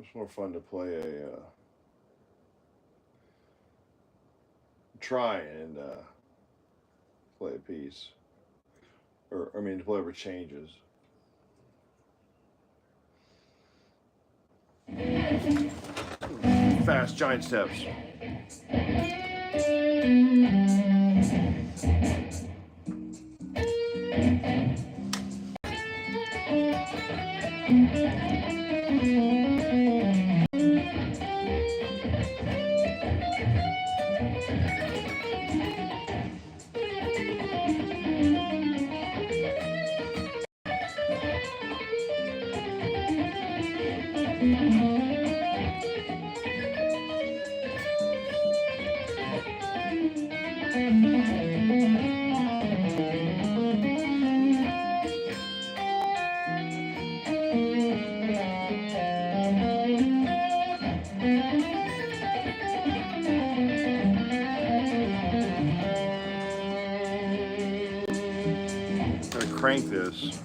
It's more fun to play a try and play a piece, or I mean to play over changes. Fast giant steps. Crank this.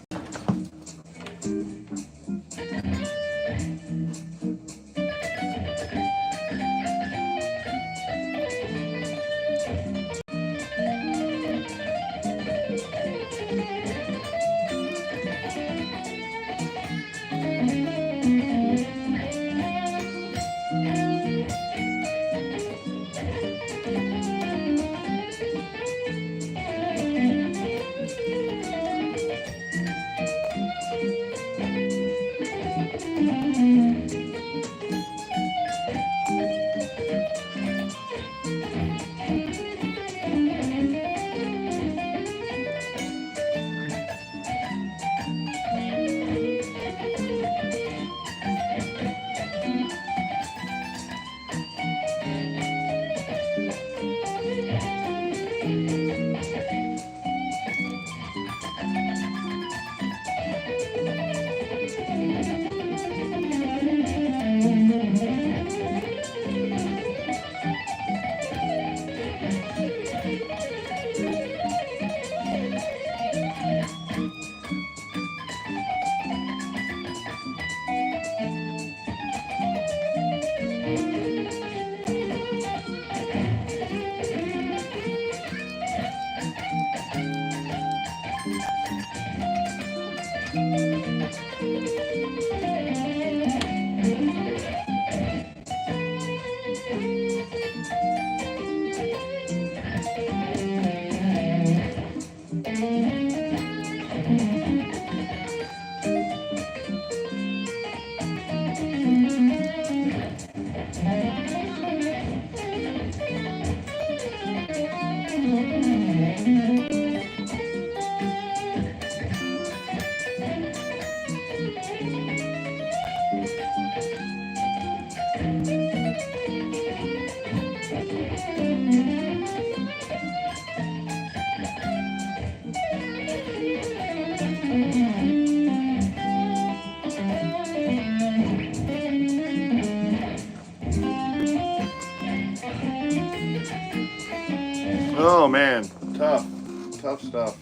Oh man, tough stuff.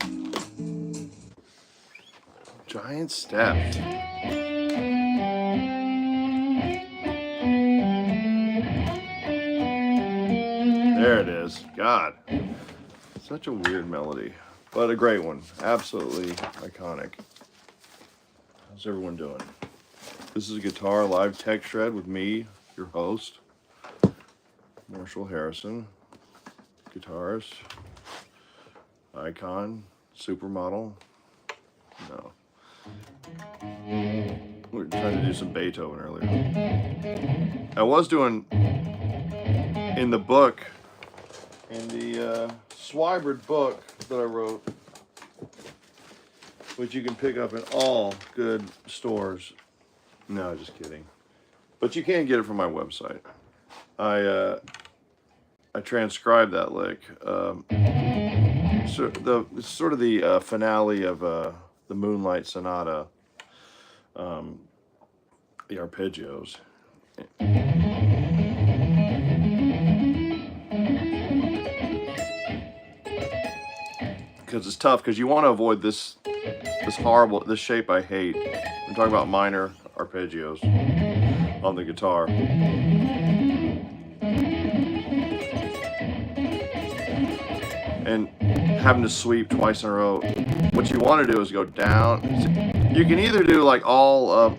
Giant steps. There it is. God, such a weird melody, but a great one. Absolutely iconic. How's everyone doing? This is a guitar live tech shred with me, your host, Marshall Harrison. Guitarist, icon, supermodel. No. We were trying to do some Beethoven earlier. I was doing in the book, in the Swybrid book that I wrote, which you can pick up in all good stores. No, just kidding. But you can get it from my website. I transcribed that lick. So it's sort of the finale of the Moonlight Sonata, the arpeggios. Because it's tough, because you want to avoid this shape I hate. I'm talking about minor arpeggios. on the guitar. And having to sweep twice in a row. What you want to do is go down. You can either do like all of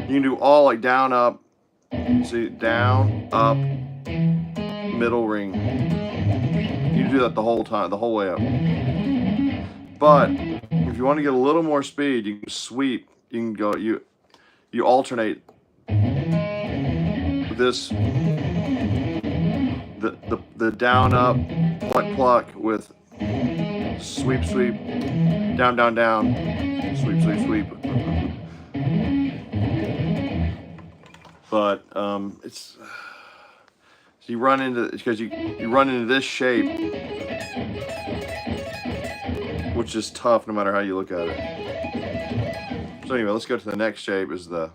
you can do all like down, up, see, down, up, middle ring. You can do that the whole time, the whole way up. But if you want to get a little more speed, you can sweep. You can go. You alternate this the down, up, pluck, pluck with sweep, sweep, down, down, down, sweep, sweep, sweep. But it's so you run into because you run into this shape, which is tough no matter how you look at it. So anyway, let's go to the next shape. Is the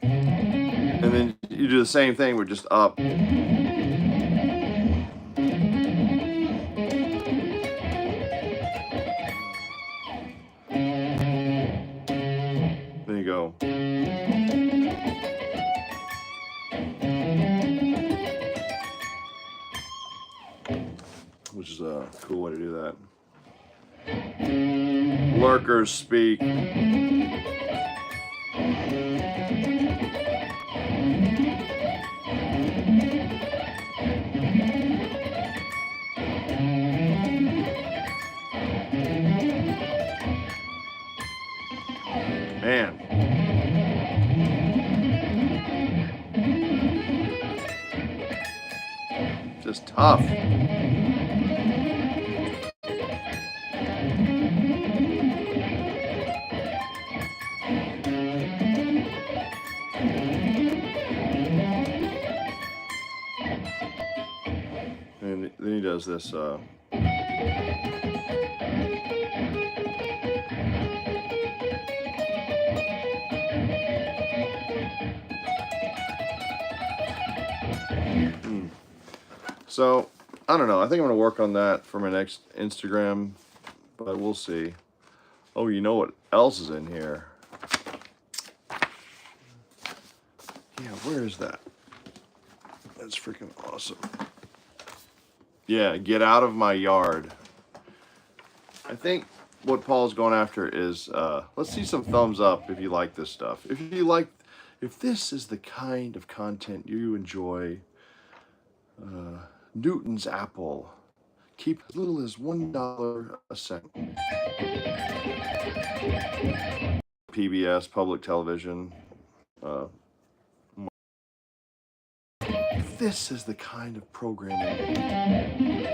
and then you do the same thing with just up. Then you go. Which is a cool way to do that. Lurkers speak. Man. Just tough. And then he does this So, I don't know. I think I'm going to work on that for my next Instagram, but we'll see. Oh, you know what else is in here? Yeah, where is that? That's freaking awesome. Yeah, get out of my yard. I think what Paul's going after is, let's see some thumbs up if you like this stuff. If this is the kind of content you enjoy, Newton's Apple. Keep as little as $1 a second. PBS, public television. If this is the kind of programming.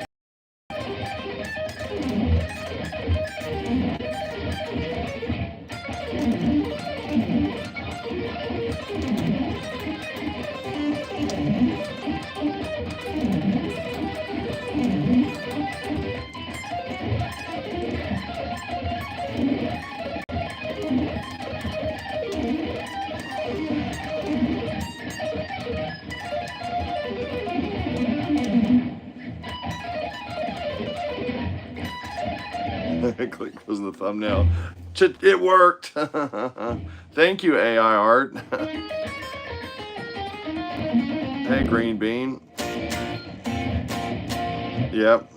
Click was the thumbnail. It worked. Thank you, AI art. Hey, Green Bean. Yep.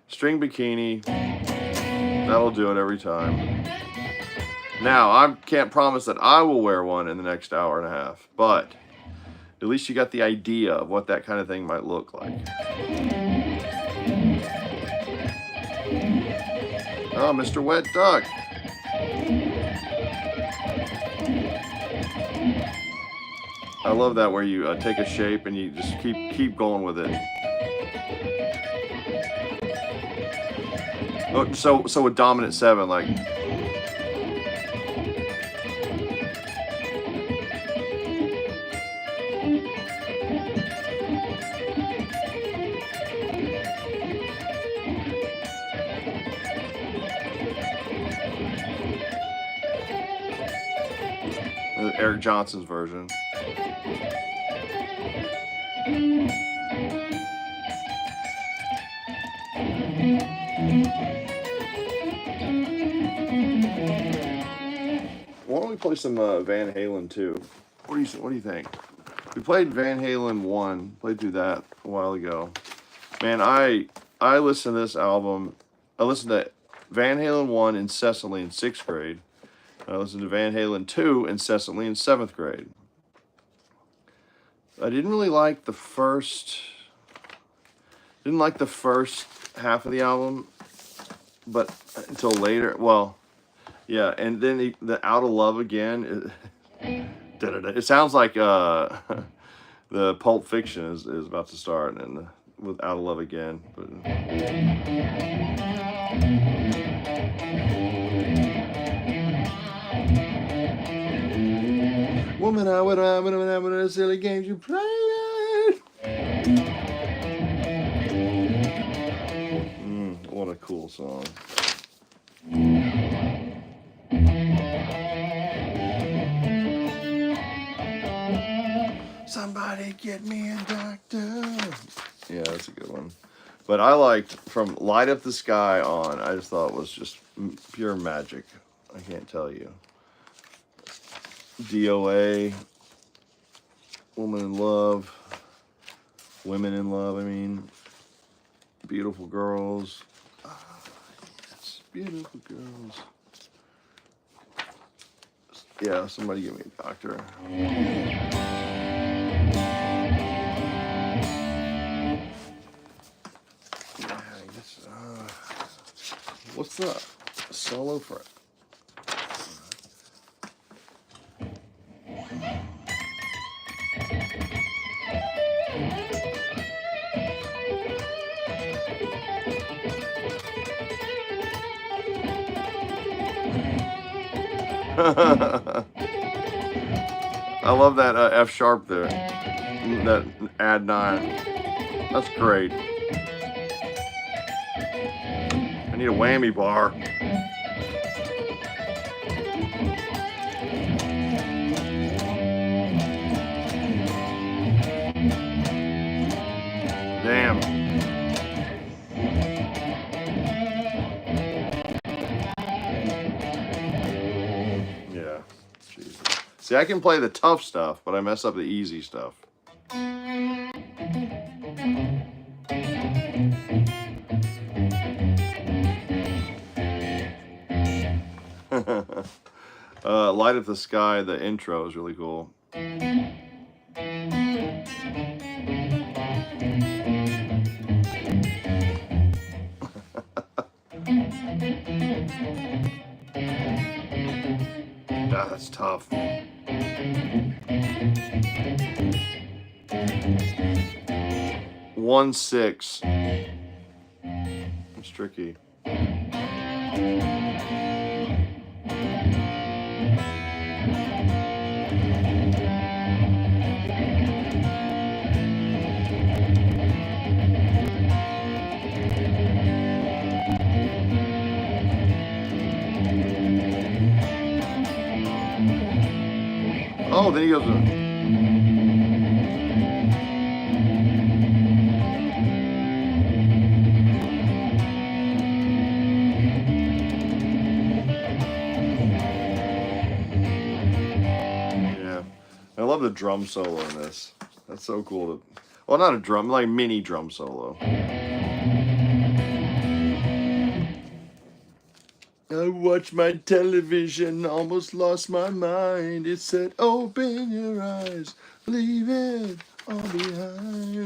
String bikini. That'll do it every time. Now, I can't promise that I will wear one in the next hour and a half, but at least you got the idea of what that kind of thing might look like. Oh, Mr. Wet Duck. I love that where you take a shape and you just keep going with it. Oh, so with dominant 7, like. Eric Johnson's version. Why don't we play some Van Halen 2? What do you think? We played Van Halen 1, played through that a while ago. Man, I listened to this album. I listened to Van Halen 1 incessantly in 6th grade. I listened to Van Halen 2 incessantly in 7th grade. I didn't really like the first half of the album, but until later. Well, yeah, and then the Out of Love Again. It sounds like the Pulp Fiction is about to start, and with Out of Love Again. But woman, I would have silly games you played. What a cool song. Somebody get me a doctor. Yeah, that's a good one. But I liked from Light Up the Sky on, I just thought it was just pure magic. I can't tell you. DOA, Woman in Love, Women in Love, I mean, Beautiful Girls. Yes, Beautiful Girls. Yeah, somebody give me a doctor. What's the solo for it? I love that F sharp there. That add 9. That's great. I need a whammy bar. Damn. Yeah. Jesus. See, I can play the tough stuff, but I mess up the easy stuff. Light Up the Sky, the intro is really cool. That's tough. One 6. It's tricky. Oh, then he goes. Yeah, I love the drum solo in this. That's so cool. Well, not a drum, like mini drum solo. I watched my television, almost lost my mind. It said, open your eyes, leave it all behind.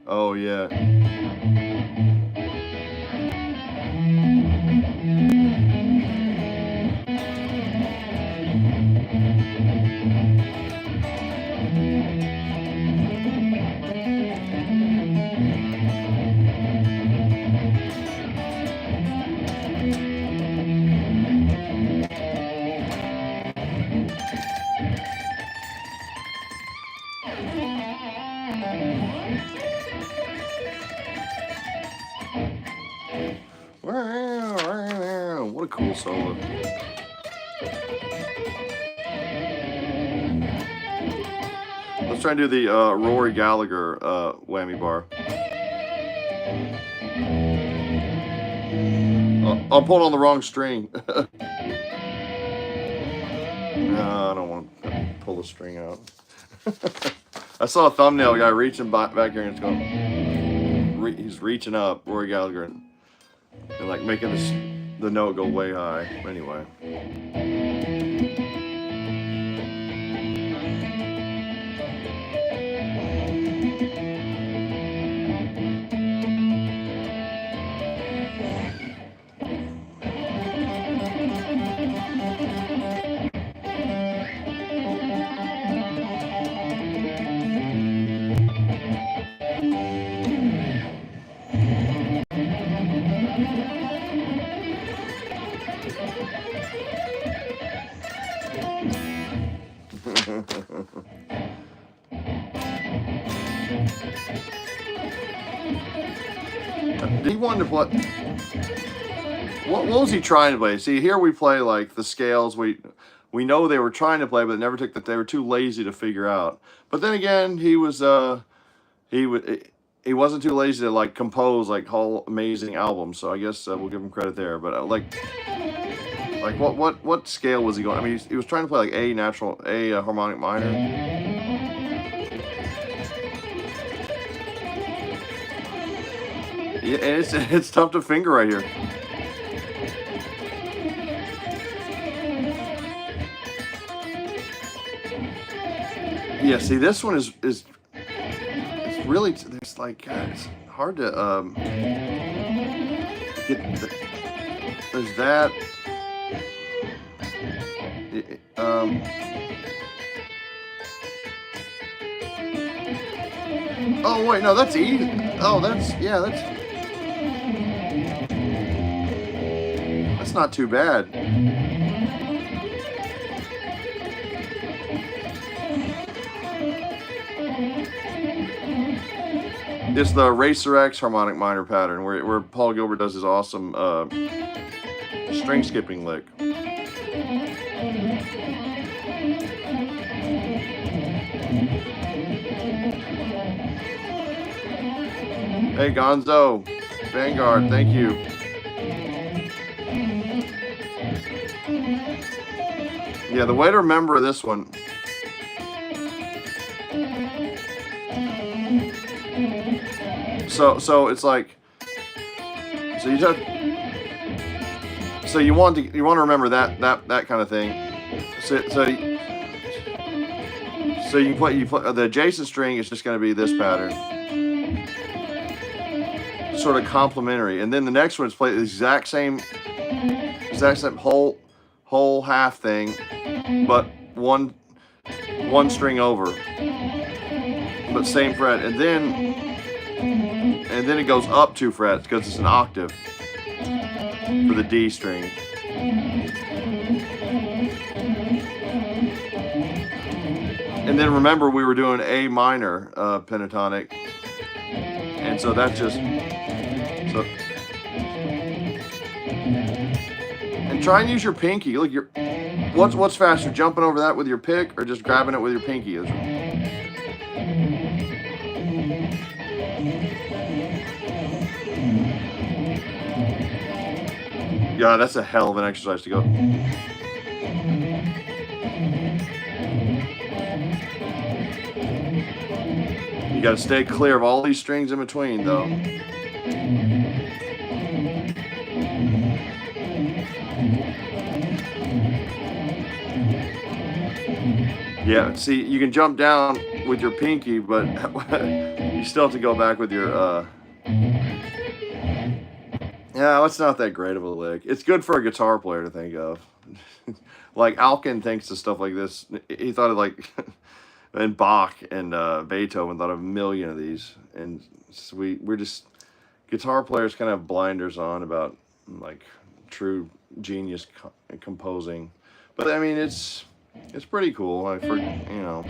Oh, yeah. a cool solo. Let's try and do the Rory Gallagher whammy bar. I'm pulling on the wrong string. No, I don't want to pull the string out. I saw a thumbnail guy reaching back here and it's going. He's reaching up, Rory Gallagher, and like making the note go way high. Anyway. He wanted to play. What was he trying to play? See, here we play like the scales. We know they were trying to play, but never took that. They were too lazy to figure out. But then again, he wasn't too lazy to like compose like whole amazing albums. So I guess we'll give him credit there. But like what scale was he going? I mean, he was trying to play like A harmonic minor. Yeah, and it's tough to finger right here. Yeah, see, this one is it's really, there's like it's hard to get. There's that. Oh wait, no, that's E. Oh, that's not too bad. It's the Racer X harmonic minor pattern where Paul Gilbert does his awesome string skipping lick. Hey Gonzo, Vanguard, thank you. Yeah, the way to remember this one. So it's like, so you want to remember that kind of thing. So you play the adjacent string is just going to be this pattern, sort of complementary, and then the next one is play the exact same whole half thing, but one string over, but same fret, and then it goes up 2 frets because it's an octave for the D string. And then remember we were doing A minor pentatonic, and so that's just so. And try and use your pinky. Look, what's faster, jumping over that with your pick or just grabbing it with your pinky? Yeah, that's a hell of an exercise to go. You got to stay clear of all these strings in between, though. Yeah, see, you can jump down with your pinky, but you still have to go back with your, yeah, it's not that great of a lick. It's good for a guitar player to think of. Like, Alkin thinks of stuff like this. He thought of, like, and Bach and Beethoven thought of a million of these. And so we're just, guitar players kind of have blinders on about, like, true genius composing. But, I mean, it's pretty cool, you know.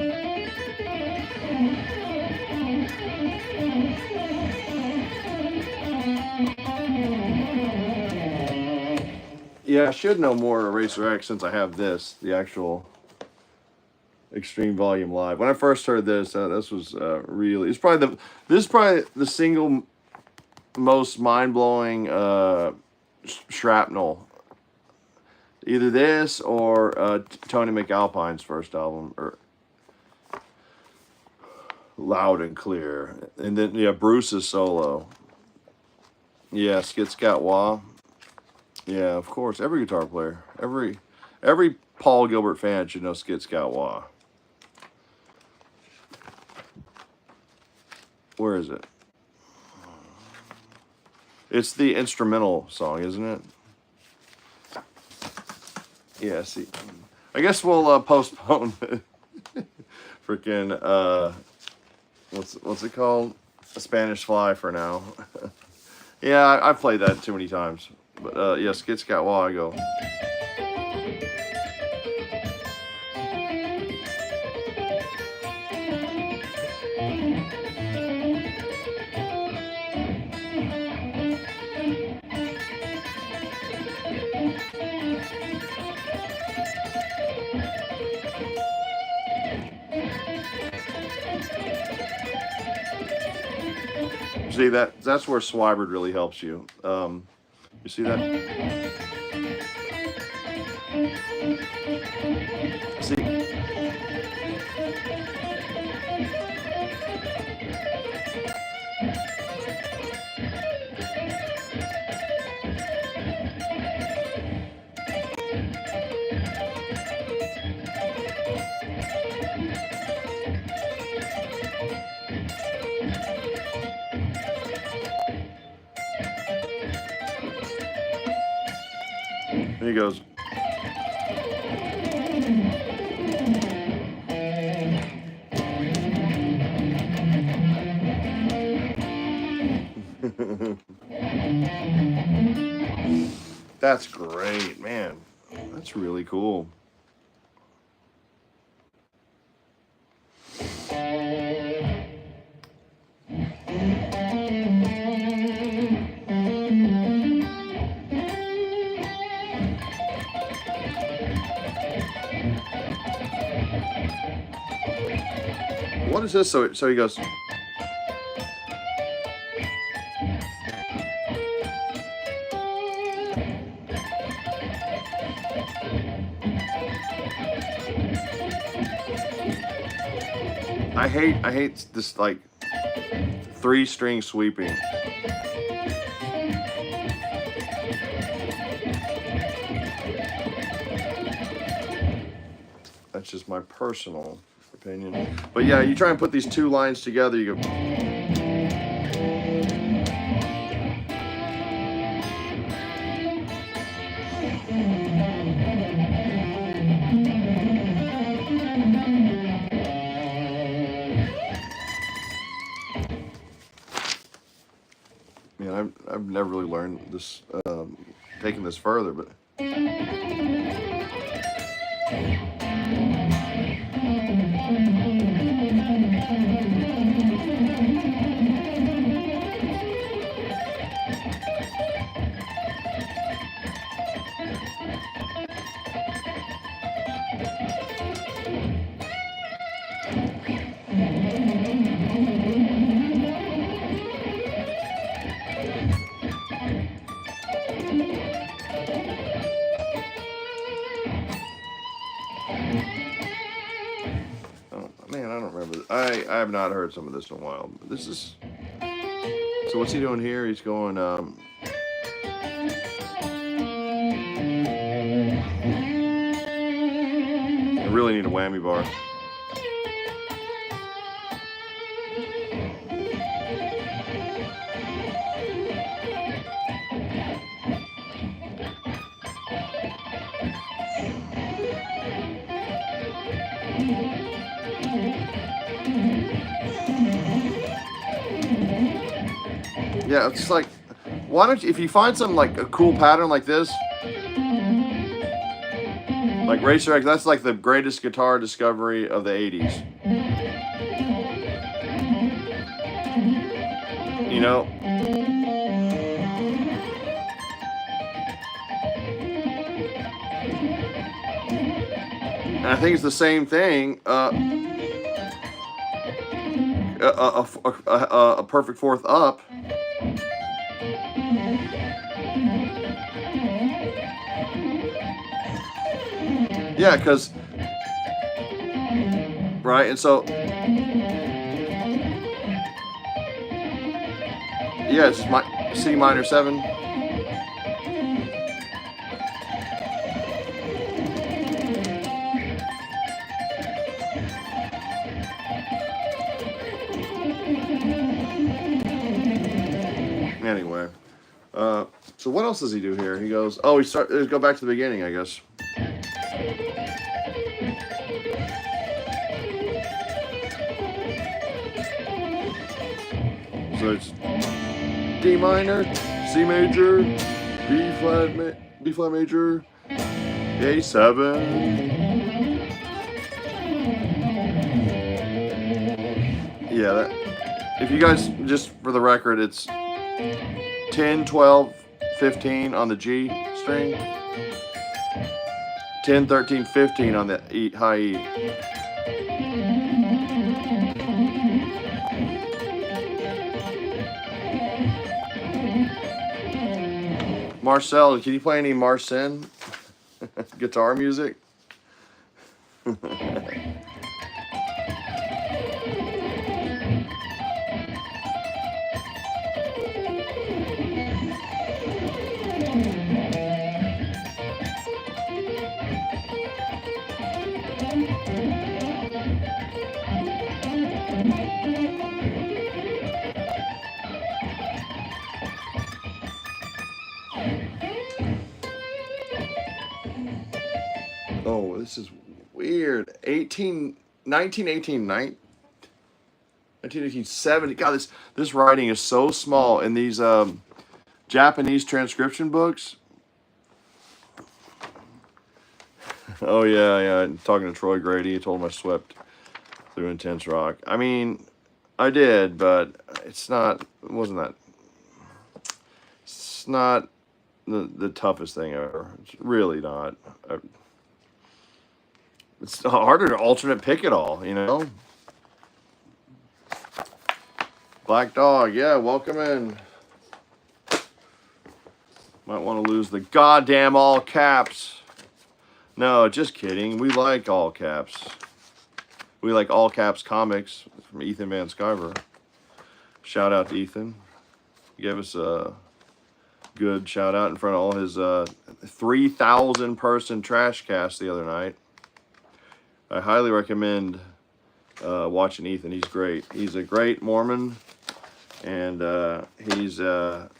Yeah, I should know more Eraser X since I have this, the actual Extreme Volume Live. When I first heard this, this was really, this is probably the single most mind-blowing shrapnel. Either this or Tony McAlpine's first album, or Loud and Clear. And then, yeah, Bruce's solo. Yeah, Skit Scat Wah. Yeah, of course. Every guitar player, every Paul Gilbert fan should know Skit Scat Wah. Where is it? It's the instrumental song, isn't it? Yeah, see. I guess we'll postpone freaking what's it called? A Spanish Fly for now. Yeah, I've played that too many times. But yeah, Skit Scat Wah, I go. See, that's where Swybrid really helps you. You see that? See? And he goes. That's great, man. That's really cool. What is this? So he goes. I hate this like 3-string sweeping. That's just my personal opinion. But yeah, you try and put these two lines together, you go. Man, I've never really learned this, taking this further, but. I have not heard some of this in a while. This is. So what's he doing here? He's going. I really need a whammy bar. Yeah, it's like, why don't you, if you find something like a cool pattern like this, like Racer X, that's like the greatest guitar discovery of the 80s. You know? I think it's the same thing. A perfect fourth up. Yeah, because right, and so yeah, it's my C minor 7. Anyway, so what else does he do here? He goes, oh, let's go back to the beginning, I guess. So it's D minor, C major, B flat major, A7. Yeah, that, if you guys, just for the record, it's 10, 12, 15 on the G string, 10, 13, 15 on the E, high E. Marcel, can you play any Marcin guitar music? Oh, this is weird. 1970. God, this writing is so small in these Japanese transcription books. Oh yeah. Talking to Troy Grady, he told him I swept through Intense Rock. I mean, I did, but it's not the toughest thing ever. It's really not. It's harder to alternate pick it all, you know? Black Dog, yeah, welcome in. Might want to lose the goddamn all caps. No, just kidding. We like all caps. We like all caps comics from Ethan Van Sciver. Shout out to Ethan. He gave us a good shout out in front of all his 3,000 person trash cast the other night. I highly recommend watching Ethan. He's great. He's a great Mormon, and he's an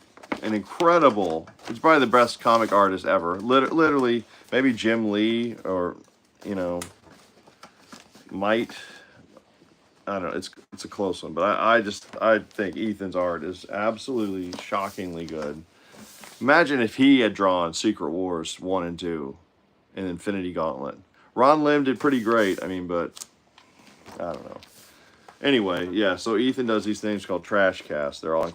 incredible. He's probably the best comic artist ever. Literally, maybe Jim Lee or might. I don't know. It's a close one, but I think Ethan's art is absolutely shockingly good. Imagine if he had drawn Secret Wars 1 and 2 and Infinity Gauntlet. Ron Lim did pretty great. I mean, but I don't know. Anyway, yeah, so Ethan does these things called Trash Cast. They're on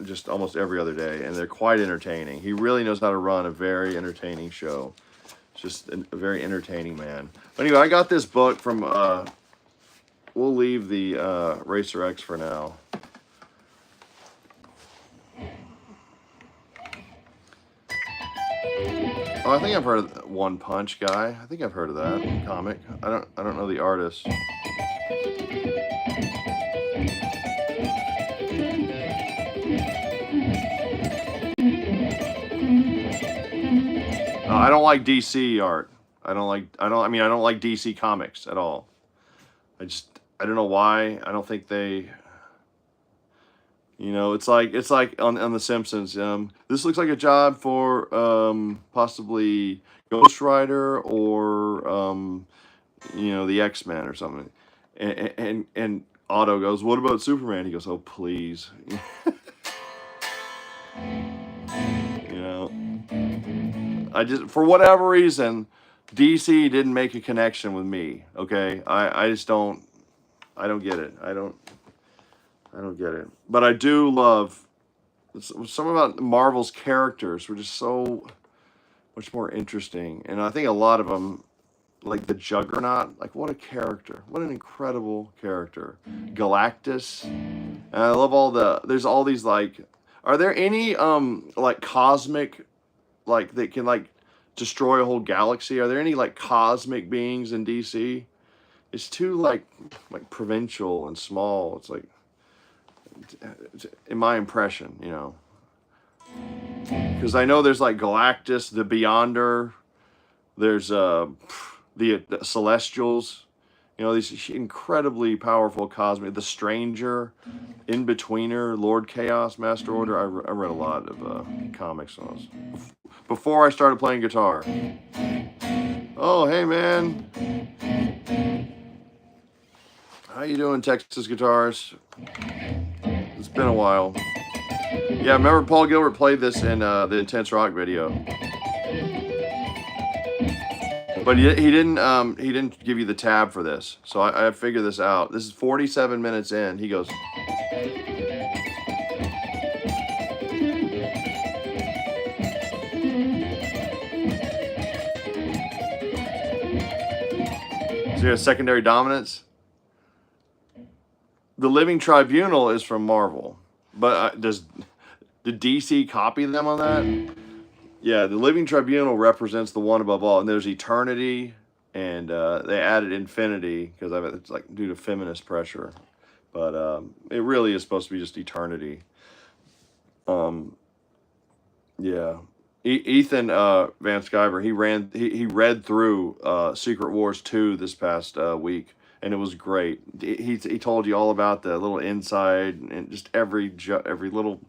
just almost every other day, and they're quite entertaining. He really knows how to run a very entertaining show. Just a very entertaining man. But anyway, I got this book from, we'll leave the Racer X for now. Oh, I think I've heard of One Punch Guy. I think I've heard of that comic. I don't know the artist. I don't like DC art. I don't like DC comics at all. I don't know why. I don't think they. It's like on The Simpsons. This looks like a job for possibly Ghost Rider or the X-Men or something. And Otto goes, "What about Superman?" He goes, "Oh please." I just, for whatever reason, DC didn't make a connection with me. Okay, I just don't. I don't get it. I don't get it. But I do love some about Marvel's characters were just so much more interesting. And I think a lot of them, like the Juggernaut. Like, what a character! What an incredible character, Galactus. And I love all the. There's all these like. Are there any like cosmic, like that can like destroy a whole galaxy? Are there any like cosmic beings in DC? It's too like provincial and small. It's like, in my impression, you know. Because I know there's like Galactus, the Beyonder. There's the Celestials. You know, these incredibly powerful cosmic. The Stranger, In-Betweener, Lord Chaos, Master Order. I read a lot of comics when I was, before I started playing guitar. Oh, hey, man. How you doing, Texas Guitars? It's been a while. Yeah, remember Paul Gilbert played this in the Intense Rock video. But he didn't give you the tab for this. So I figured this out. This is 47 minutes in. He goes. So you have secondary dominance. The Living Tribunal is from Marvel. But did DC copy them on that? Yeah, the Living Tribunal represents the one above all, and there's eternity, and they added infinity because it's like due to feminist pressure, but it really is supposed to be just eternity. Yeah, Ethan Van Sciver, he read through Secret Wars 2 this past week, and it was great. He told you all about the little inside and just every little.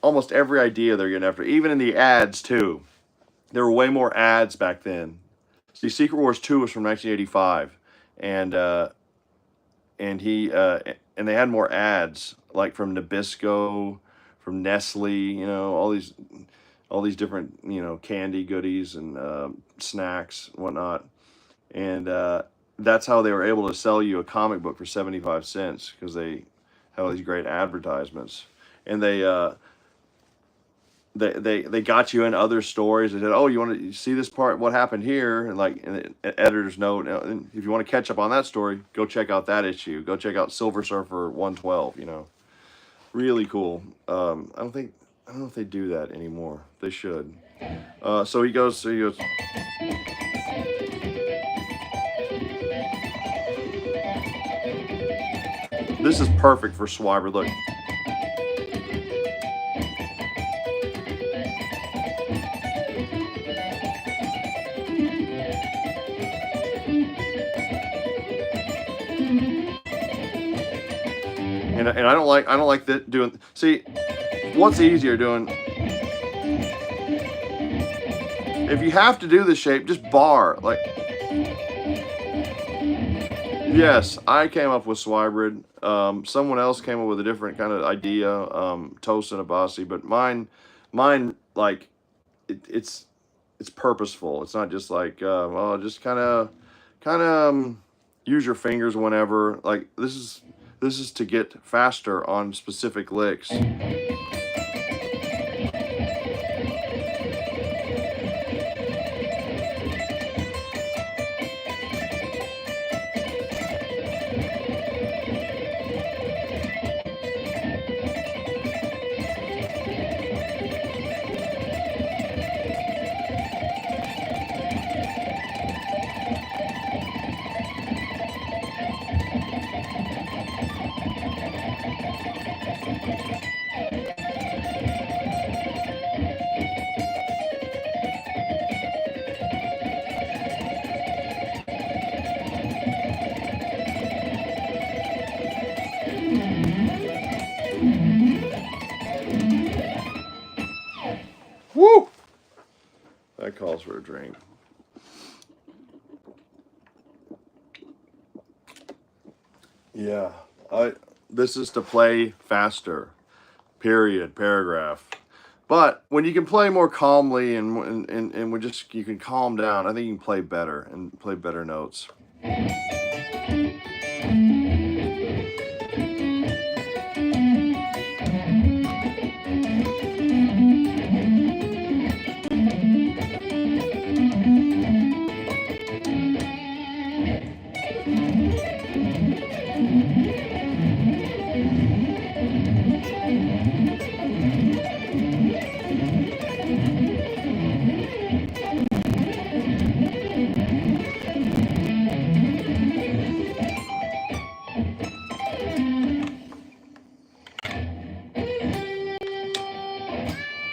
Almost every idea they're getting after, even in the ads too. There were way more ads back then. See, Secret Wars 2 was from 1985, and they had more ads, like from Nabisco, from Nestle, you know, all these different, you know, candy goodies and snacks and whatnot, and that's how they were able to sell you a comic book for 75 cents because they had all these great advertisements, and they got you in other stories. They said, "Oh, you want to see this part? What happened here?" And like in the editor's note, and if you want to catch up on that story, go check out that issue. Go check out Silver Surfer 112. You know, really cool. I don't know if they do that anymore. They should. So he goes. This is perfect for Swybrid. Look. And I don't like that doing. See, what's easier doing? If you have to do this shape, just bar like. Yes, I came up with Swybrid. Someone else came up with a different kind of idea, Tosin Abasi, but mine like it's purposeful. It's not just like well, just kind of use your fingers whenever. Like this is to get faster on specific licks. Woo! That calls for a drink. Yeah, this is to play faster. Period. Paragraph. But when you can play more calmly and you can calm down, I think you can play better and play better notes.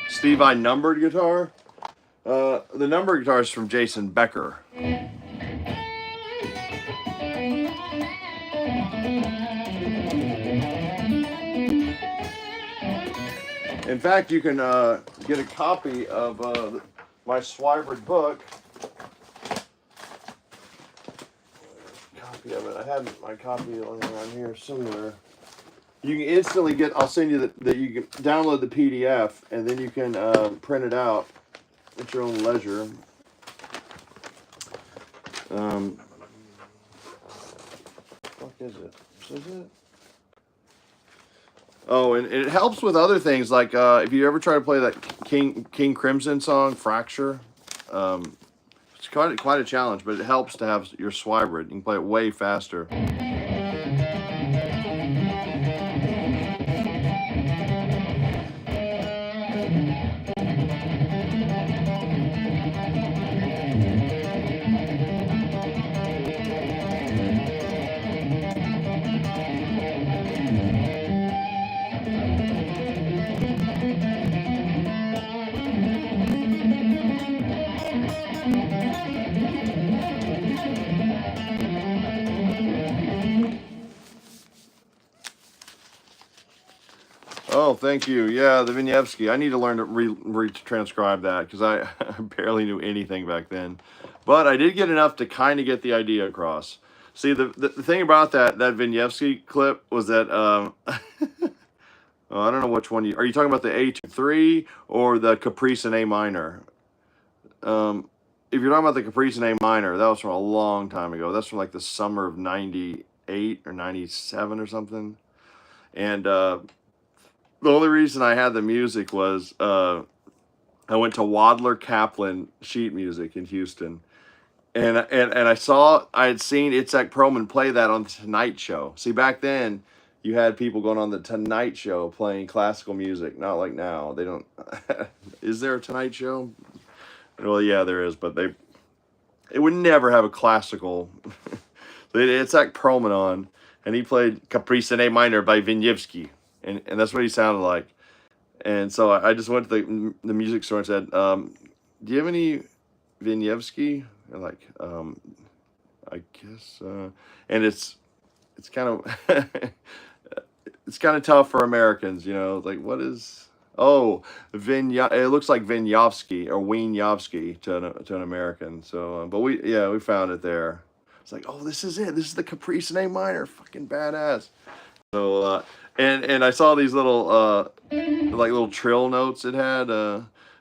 Steve I numbered guitar. The numbered guitar is from Jason Becker. In fact, you can get a copy of my Swybrid book. Copy of it. I had my copy around here somewhere. You can instantly get. I'll send you that. You can download the PDF and then you can print it out at your own leisure. What is it? Is it? Oh, and it helps with other things like if you ever try to play that King Crimson song, Fracture. It's quite a challenge, but it helps to have your Swybrid. You can play it way faster. Oh, thank you. Yeah, the Vieniawski. I need to learn to re-transcribe that because I barely knew anything back then. But I did get enough to kind of get the idea across. See, the thing about that Vieniawski clip was that, oh, I don't know which one are you talking about, the etude 3 or the caprice in A minor? If you're talking about the caprice in A minor, that was from a long time ago. That's from like the summer of 98 or 97 or something. And, the only reason I had the music was I went to Wadler Kaplan Sheet Music in Houston, and I had seen Itzhak Perlman play that on the Tonight Show. See, back then you had people going on the Tonight Show playing classical music, not like now. They don't. Is there a Tonight Show? Well, yeah, there is, but it would never have a classical. Itzhak Perlman on, and he played Caprice in A minor by Vieniawski. And that's what he sounded like. And so I just went to the music store and said, do you have any Vieniawski? And like, I guess, and it's kind of, it's kind of tough for Americans, you know, like what is, oh, it looks like Vieniawski or Wieniawski to an American. So, but we found it there. It's like, oh, this is it. This is the Caprice in A minor. Fucking badass. So, and I saw these little like little trill notes it had.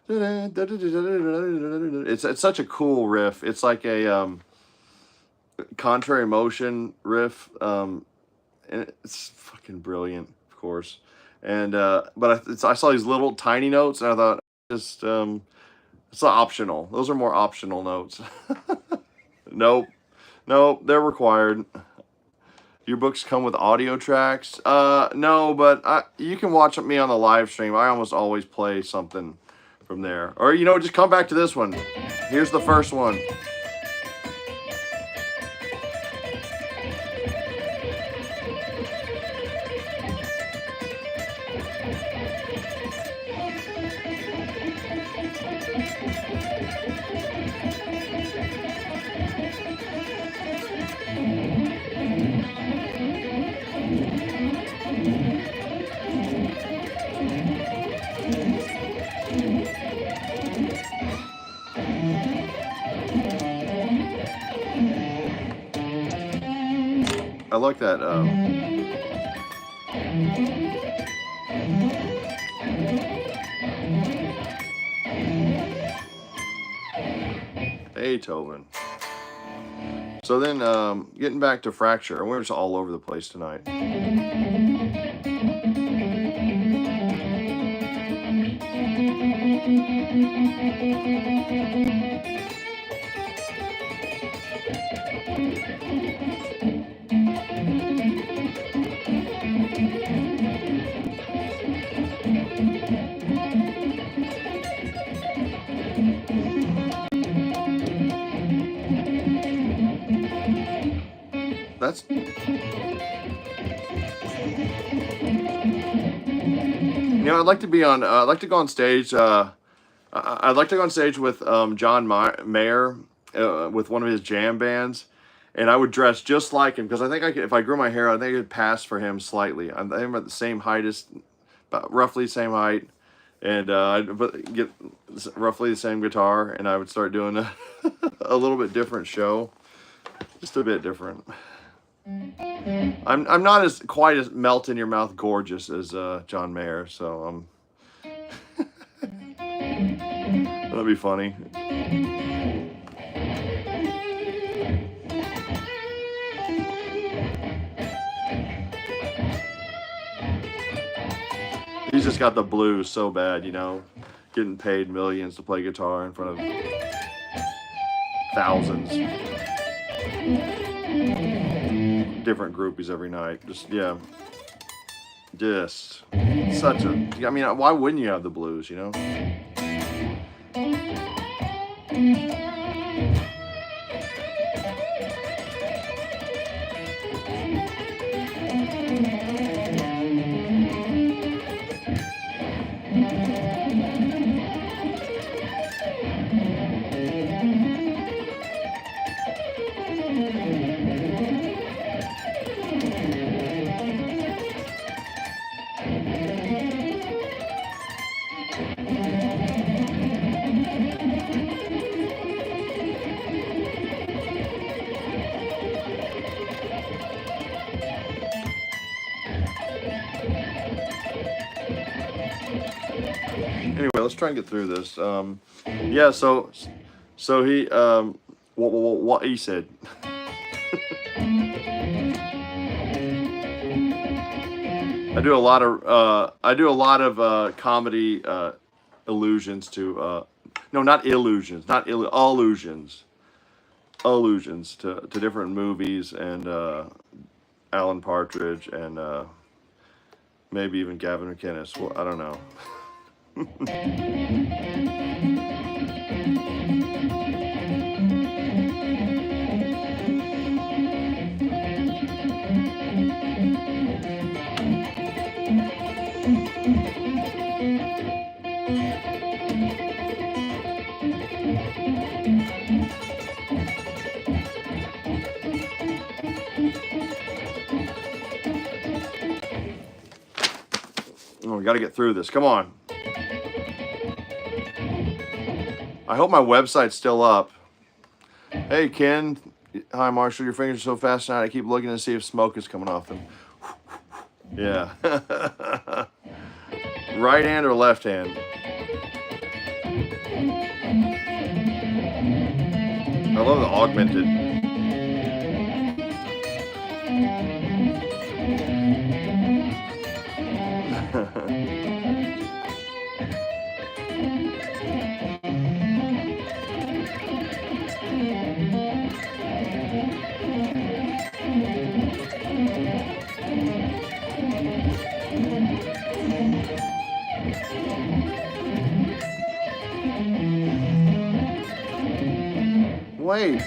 It's such a cool riff. It's like a contrary motion riff, and it's fucking brilliant, of course. And but I saw these little tiny notes, and I thought just it's optional. Those are more optional notes. Nope, they're required. Your books come with audio tracks? No, but you can watch me on the live stream. I almost always play something from there. Or, you know, just come back to this one. Here's the first one. I like that. Beethoven. So then, getting back to Fracture, and we're just all over the place tonight. That's... You know, I'd like to be on, I'd like to go on stage, I'd like to go on stage with John Mayer, with one of his jam bands, and I would dress just like him, because I think I could, if I grew my hair, I think it'd pass for him slightly. I'm at the same height as, about roughly the same height, and I'd get roughly the same guitar, and I would start doing a little bit different show, just a bit different. I'm not as quite as melt in your mouth gorgeous as John Mayer, so that'll be funny. He's just got the blues so bad, you know, getting paid millions to play guitar in front of thousands. Different groupies every night. Just, yeah. Just such a... I mean, why wouldn't you have the blues, you know? Anyway, let's try and get through this. Yeah, so he, what he said. I do a lot of comedy allusions to no, not illusions, not allusions to different movies and Alan Partridge and maybe even Gavin McInnes. Well, I don't know. Oh, we got to get through this. Come on. I hope my website's still up. Hey, Ken. Hi, Marshall. Your fingers are so fast tonight. I keep looking to see if smoke is coming off them. Yeah. Right hand or left hand? I love the Augmented. Wait.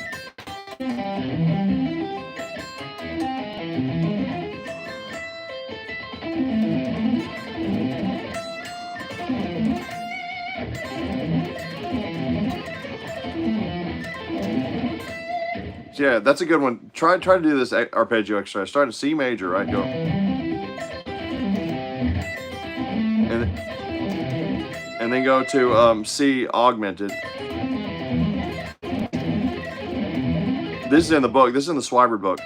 Yeah, that's a good one. Try to do this arpeggio exercise. Start at C major, right? Go. And then go to C augmented. This is in the book. This is in the Swybrid book.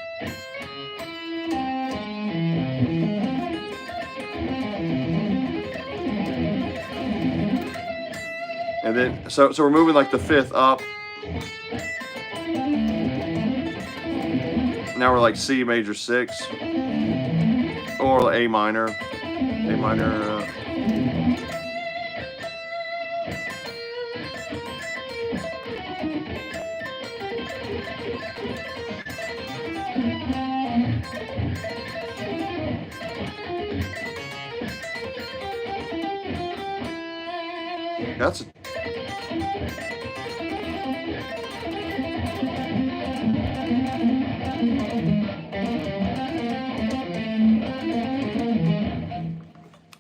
And then, so we're moving like the fifth up. Now we're like C major 6 or A minor. A minor. That's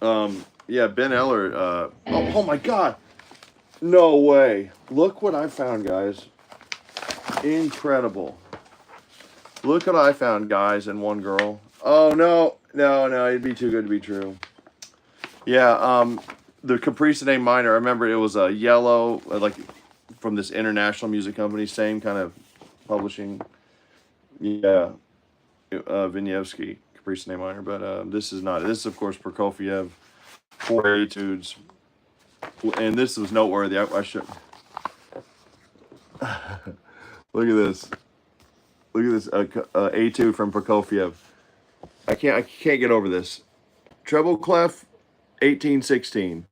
Yeah, Ben Eller. Oh my God. No way. Look what I found, guys. Incredible. Look what I found, guys, and one girl. Oh, no. No, it'd be too good to be true. Yeah, the Caprice in A minor, I remember it was a yellow, like from this international music company, same kind of publishing. Yeah, Vieniawski, Caprice in A minor, but this is not. This is, of course, Prokofiev, 4 etudes, and this was noteworthy. I should look at this. Look at this etude from Prokofiev. I can't get over this. Treble clef, 1816.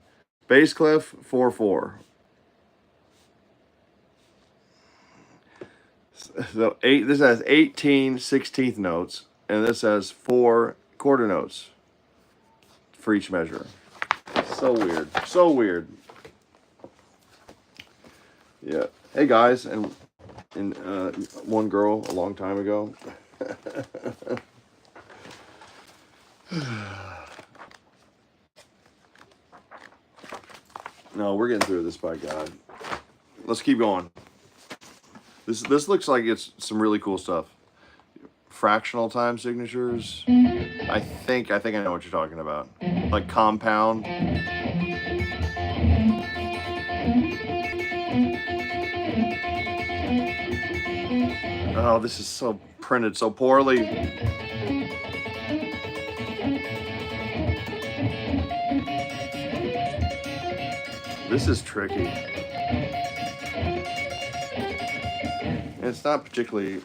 Bass clef, 4/4. So this has 18 16th notes, and this has 4 quarter notes for each measure. So weird. So weird. Yeah. Hey guys, and one girl a long time ago. No, we're getting through this, by God. Let's keep going. This looks like it's some really cool stuff. Fractional time signatures. I think I know what you're talking about. Like compound. Oh, this is so printed so poorly. This is tricky. It's not particularly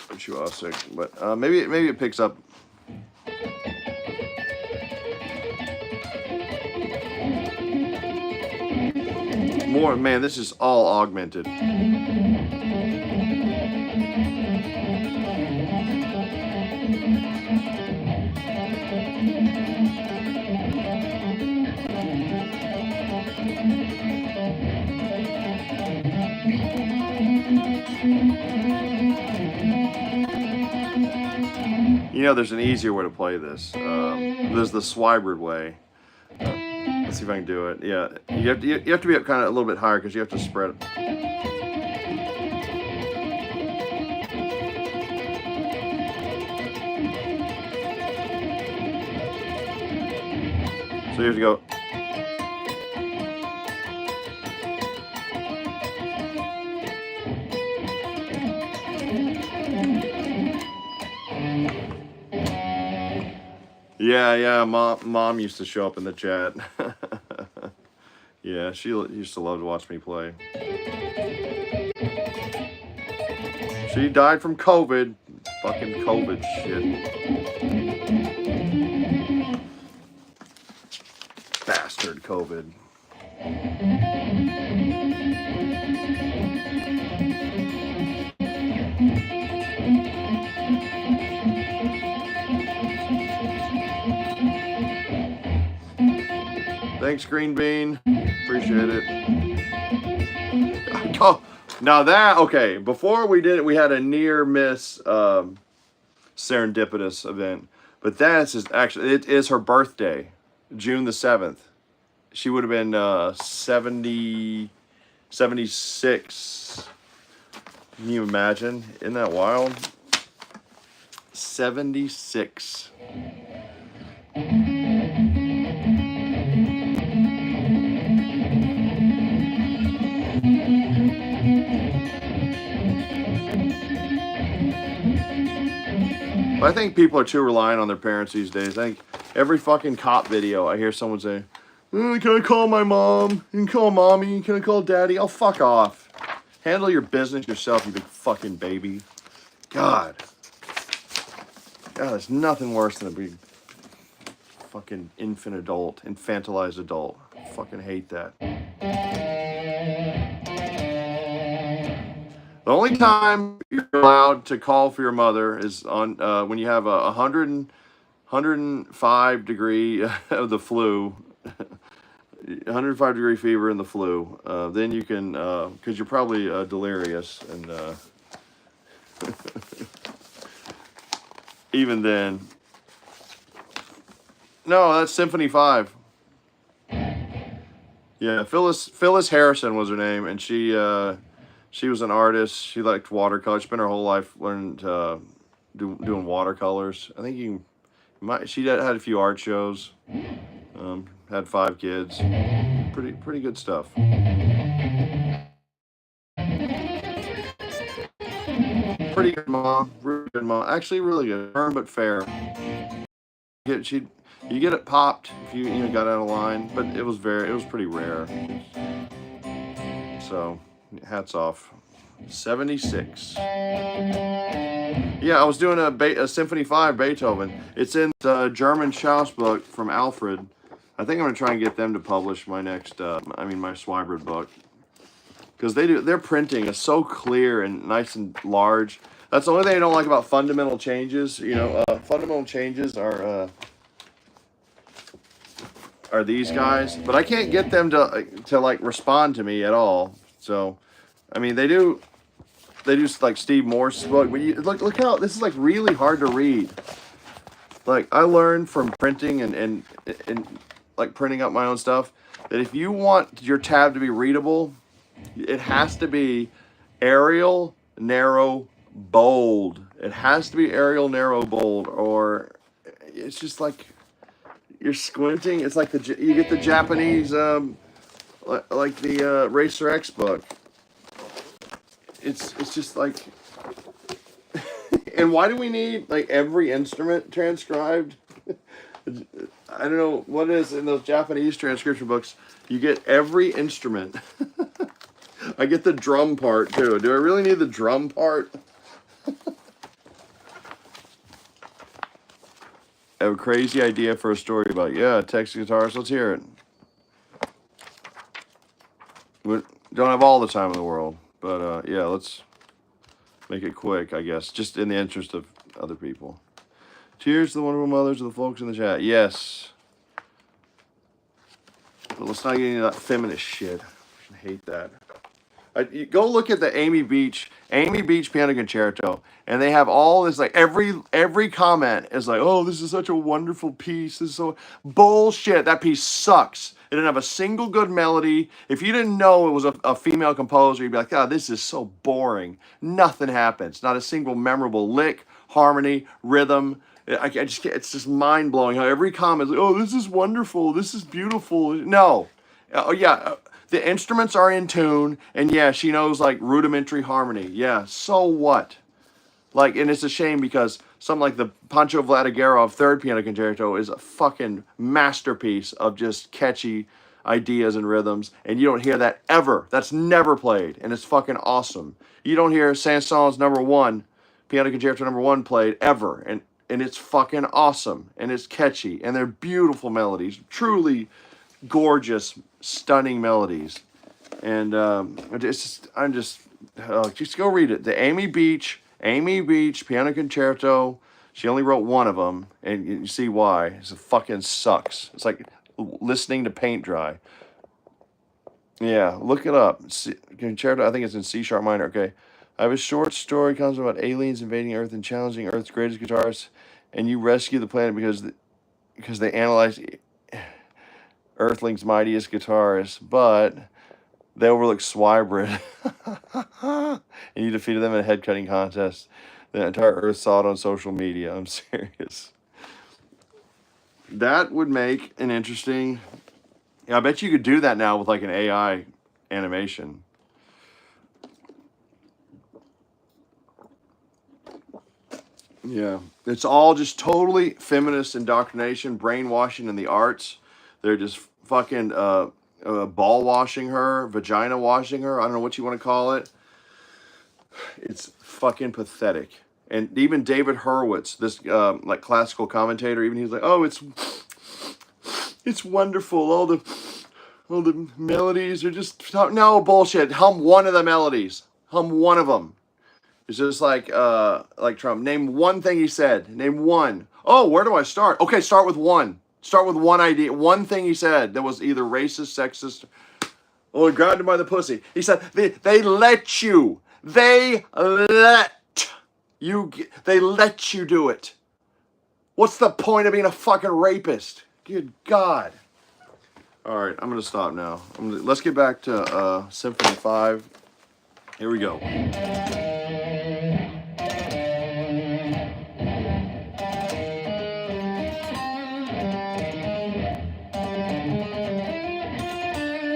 virtuosic, but maybe it picks up. More, man, this is all augmented. You know, there's an easier way to play this. There's the Swybrid way. Let's see if I can do it. Yeah, you have to be up kind of a little bit higher because you have to spread it. So you have to go. Yeah, mom used to show up in the chat. Yeah, she used to love to watch me play. She died from COVID. Fucking COVID shit. Bastard COVID. Thanks, Green Bean. Appreciate it. Oh, now that, okay, before we did it, we had a near miss serendipitous event. But that's actually, it is her birthday, June the 7th. She would have been 76. Can you imagine? Isn't that wild? 76. I think people are too reliant on their parents these days. I think every fucking cop video I hear someone say, can I call my mom? You can call mommy? Can I call daddy? Oh, fuck off. Handle your business yourself, you big fucking baby. God, there's nothing worse than a big fucking infantilized adult. I fucking hate that. The only time you're allowed to call for your mother is on when you have a 105 degree of the flu, 105 degree fever and the flu. Then you can, because you're probably delirious, and even then. No, that's Symphony 5. Yeah, Phyllis Harrison was her name, and she was an artist. She liked watercolor. She spent her whole life learning to doing watercolors. I think she had a few art shows. Had 5 kids. Pretty good stuff. Pretty good mom. Really good mom. Actually, really good. Firm but fair. You get it popped if you got out of line, but it was pretty rare. So, hats off. 76. Yeah, I was doing a Symphony 5 Beethoven. It's in the German Schaus book from Alfred. I think I'm gonna try and get them to publish my next, my Swybrid book, because their printing is so clear and nice and large. That's the only thing I don't like about fundamental changes. Fundamental changes are these guys, but I can't get them to like respond to me at all. So, I mean, they do like Steve Morse's book, but look how this is like really hard to read. Like, I learned from printing and like printing up my own stuff that if you want your tab to be readable, it has to be Arial, narrow, bold. It has to be Arial, narrow, bold, or it's just like you're squinting. It's like you get the Japanese like the Racer X book. It's just like, and why do we need like every instrument transcribed? I don't know what it is in those Japanese transcription books. You get every instrument. I get the drum part too. Do I really need the drum part? I have a crazy idea for a story about, Texas guitars. Let's hear it. We don't have all the time in the world, but let's make it quick, I guess, just in the interest of other people. Cheers to the wonderful mothers of the folks in the chat. Yes. But let's not get into that feminist shit. I hate that. You go look at the Amy Beach Piano Concerto, and they have all this, like, every comment is like, oh, this is such a wonderful piece. This is so bullshit. That piece sucks. It didn't have a single good melody. If you didn't know it was a female composer, you'd be like, oh, this is so boring. Nothing happens. Not a single memorable lick, harmony, rhythm. I just can't, it's just mind blowing how every comment is like, oh, this is wonderful. This is beautiful. No. Oh, yeah. The instruments are in tune, and yeah, she knows like rudimentary harmony. Yeah, so what? Like, and it's a shame because something like the Pancho Vladigerov Third Piano Concerto is a fucking masterpiece of just catchy ideas and rhythms, and you don't hear that ever. That's never played, and it's fucking awesome. You don't hear Saint-Saëns #1, Piano Concerto #1 played ever, and it's fucking awesome, and it's catchy, and they're beautiful melodies, truly gorgeous, stunning melodies. And just go read it. The Amy Beach Piano Concerto. She only wrote one of them, and you see why. It fucking sucks. It's like listening to paint dry. Yeah, look it up. Concerto, I think it's in C sharp minor. Okay, I have a short story comes about aliens invading Earth and challenging Earth's greatest guitarists, and you rescue the planet because they analyze Earthling's mightiest guitarist, but they overlooked Swybrid. And you defeated them in a head-cutting contest. The entire Earth saw it on social media. I'm serious. That would make an interesting... Yeah, I bet you could do that now with like an AI animation. Yeah, it's all just totally feminist indoctrination, brainwashing in the arts. They're just fucking ball washing her, vagina washing her. I don't know what you want to call it. It's fucking pathetic. And even David Hurwitz, this like classical commentator, even he's like, oh, it's wonderful. All the melodies are just no bullshit. Hum one of the melodies. Hum one of them. It's just like Trump. Name one thing he said. Name one. Oh, where do I start? Okay, start with one. Start with one idea. One thing he said that was either racist, sexist, or grabbed him by the pussy. He said, they let you. They let you do it. What's the point of being a fucking rapist? Good God. All right, I'm gonna stop now. Let's get back to Symphony 5. Here we go.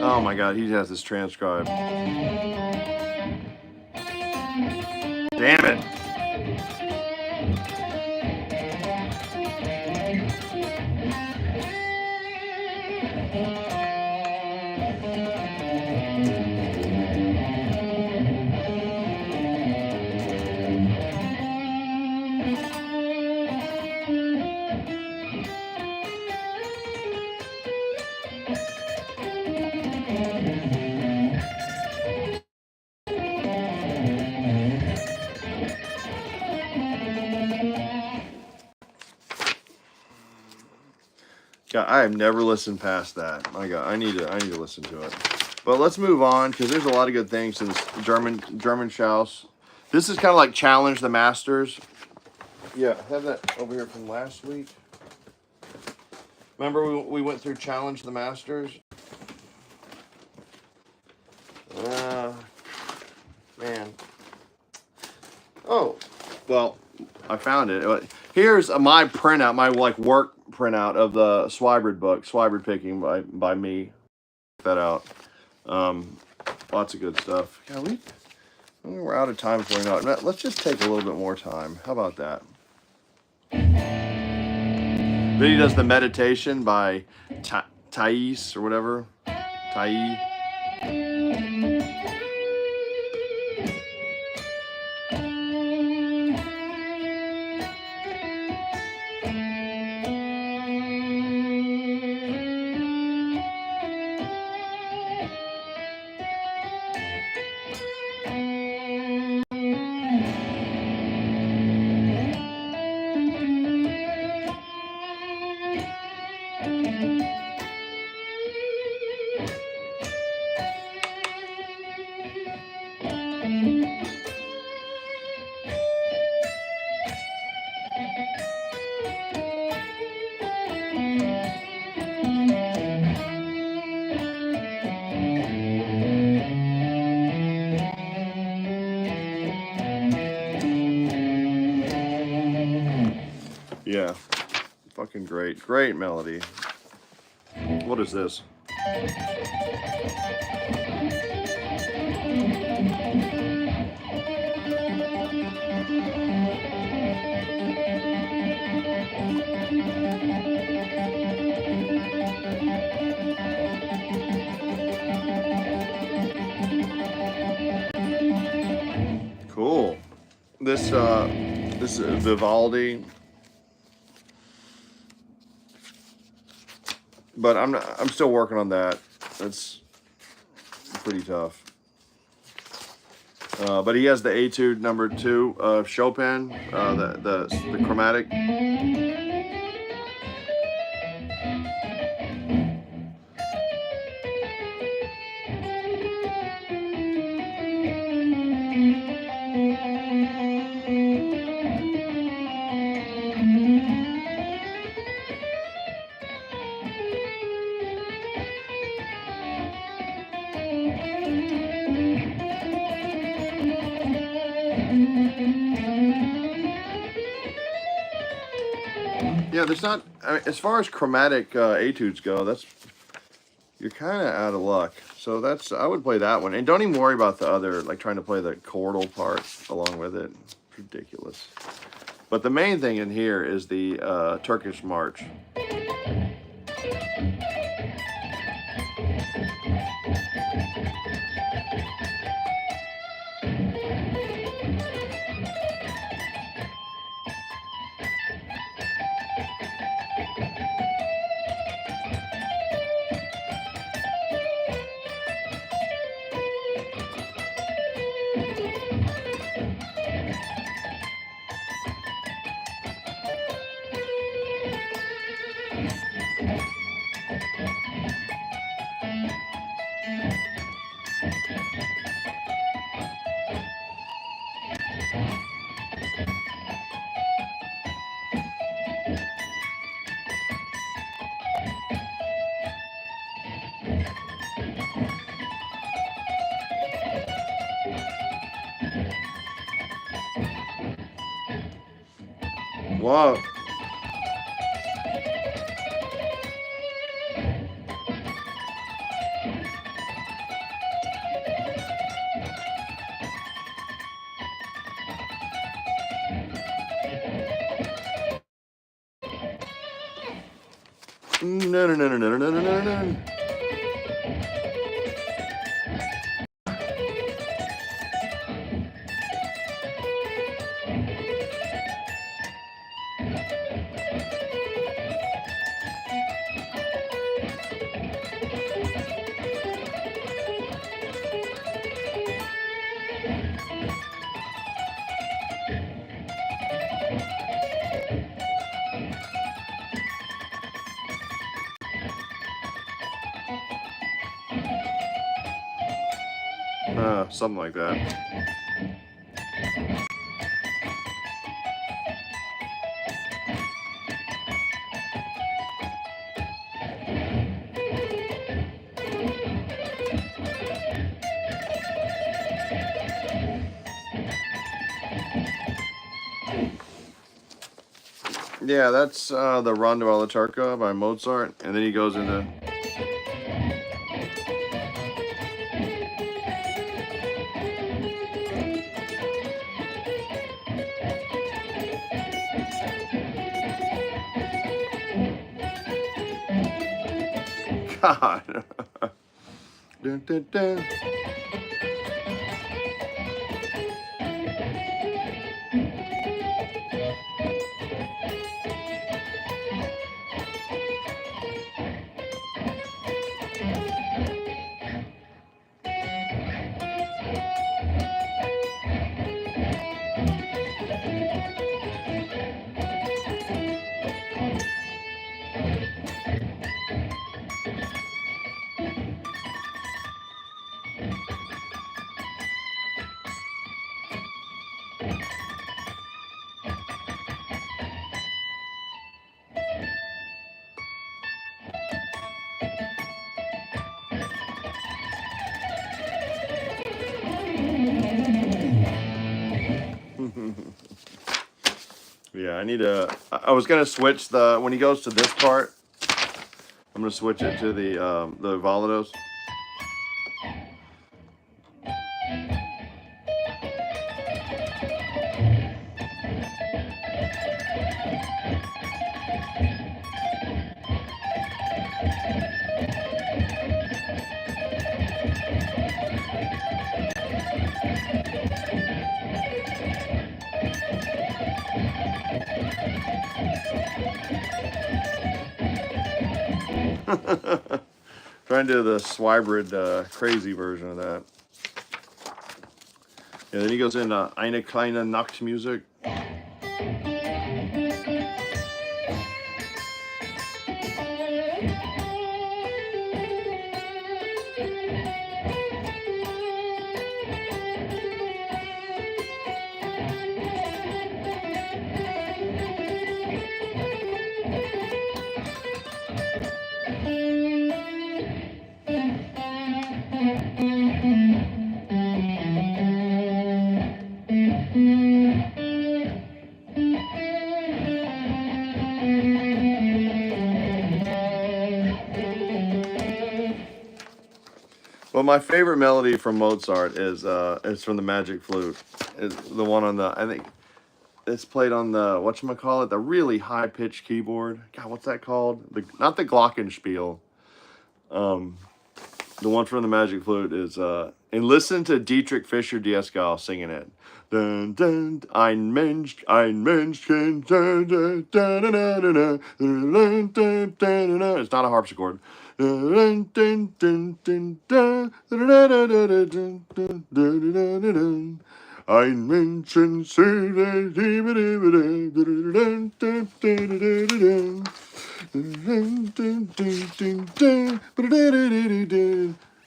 Oh my God, he has this transcribed. Damn it. God, I have never listened past that. My God, I need to listen to it. But let's move on because there's a lot of good things in this German Schaus. This is kind of like Challenge the Masters. Yeah, I have that over here from last week. Remember we went through Challenge the Masters? Man. Oh, well, I found it. Here's my printout, my work printout of the Swybrid book, Swybrid Picking by me. Check that out. Lots of good stuff. Yeah, we're out of time before we know it. Let's just take a little bit more time. How about that? Then he does the meditation by Thais or whatever. Thais. Yeah, fucking great melody. What is this? Cool. This is Vivaldi. But I'm still working on that. That's pretty tough. But he has the etude number 2 of Chopin, the chromatic. Yeah, there's not, I mean, as far as chromatic etudes go, you're kind of out of luck. So I would play that one. And don't even worry about the other, like trying to play the chordal part along with it. It's ridiculous. But the main thing in here is the Turkish March. Wow. No, no, no, no, no, no, no, no, no. Something like that. Yeah, that's the Rondo alla Turca by Mozart, and then he goes into. God. Dun, dun, dun. Yeah, I need to. I was gonna switch the when he goes to this part. I'm gonna switch it to the volados. Trying to do the Swybrid crazy version of that. Yeah, then he goes into Eine kleine Nachtmusik. Well, my favorite melody from Mozart is from the Magic Flute. It's the one on the I think it's played on the whatchamacallit, the really high pitched keyboard. God, what's that called? Not the Glockenspiel. The one from the Magic Flute is and listen to Dietrich Fischer-Dieskau singing it. Dun, dun, ein Mensch, dun, dun, dun, dun, dun, dun, dun, dun, dun, dun. It's not a harpsichord. Dun, dun, dun, dun, dun, dun, dun, dun, dun, dun, dun, dun, dun, dun, dun. Ein Menschen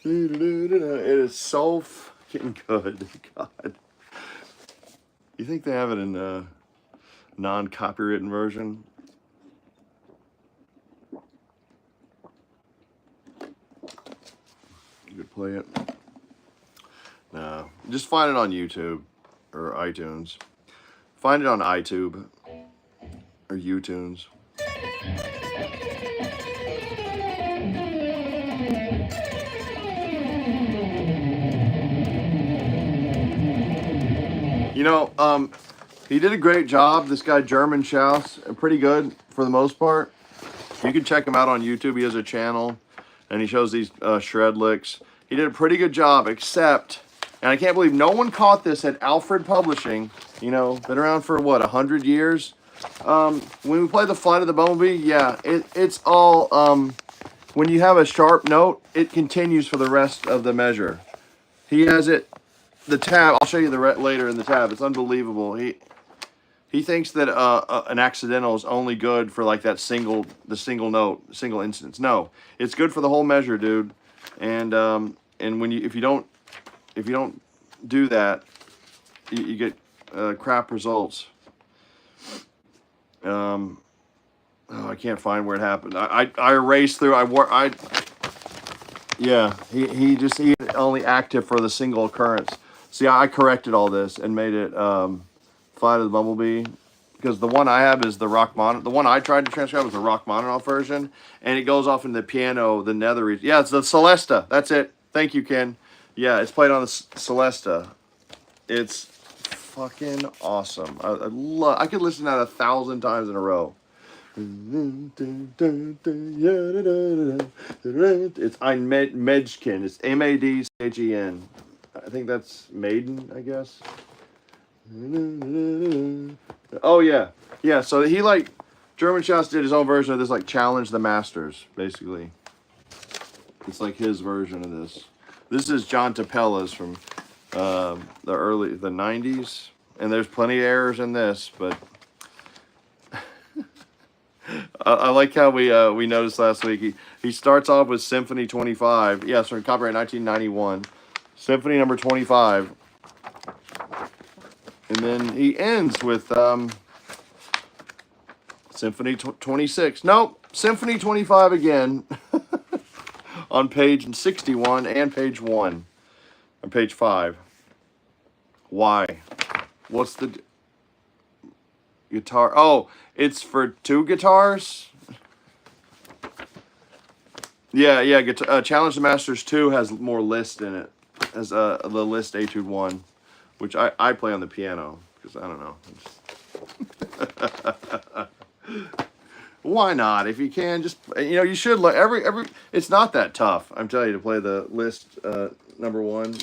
it is so fucking good. God. You think they have it in a non-copywritten version? You could play it. No, just find it on YouTube or iTunes. Find it on iTube. or U-tunes. You know, he did a great job. This guy, German Schaus, pretty good for the most part. You can check him out on YouTube. He has a channel, and he shows these shred licks. He did a pretty good job, except, and I can't believe no one caught this at Alfred Publishing. You know, been around for, what, 100 years? When we play the Flight of the Bumblebee, yeah, it's all, when you have a sharp note, it continues for the rest of the measure. He has it, the tab, I'll show you the later in the tab. It's unbelievable. He thinks that an accidental is only good for like that single note, single instance. No, it's good for the whole measure, dude. And when if you don't do that, you get crap results. Oh, I can't find where it happened. I erased through. Yeah. He only active for the single occurrence. See, I corrected all this and made it Flight of the Bumblebee, because the one I have is the Rachmaninoff. The one I tried to transcribe was the Rachmaninoff version, and it goes off into the piano, the nether region. Yeah, it's the Celesta. That's it. Thank you, Ken. Yeah, it's played on the Celesta. It's fucking awesome. I could listen to that 1,000 times in a row. It's Ein Mädchen. It's M-A-D-C-H-E-N. I think that's Maiden, I guess. Oh yeah, yeah. So he German Schaus did his own version of this, like Challenge the Masters, basically. It's like his version of this. This is John Tapella's from the 90s, and there's plenty of errors in this, but I like how we noticed last week. He starts off with Symphony 25. Yes, from copyright 1991. Symphony number 25. And then he ends with Symphony 26. Nope, Symphony 25 again. On page 61 and page 1. On page 5. Why? What's the guitar? Oh, it's for 2 guitars? Yeah, Challenge the Masters 2 has more Liszt in it. Has the Liszt Etude 1, which I play on the piano, because I don't know. Why not? If you can, just, you know, you should like every. It's not that tough, I'm telling you, to play the Liszt number 1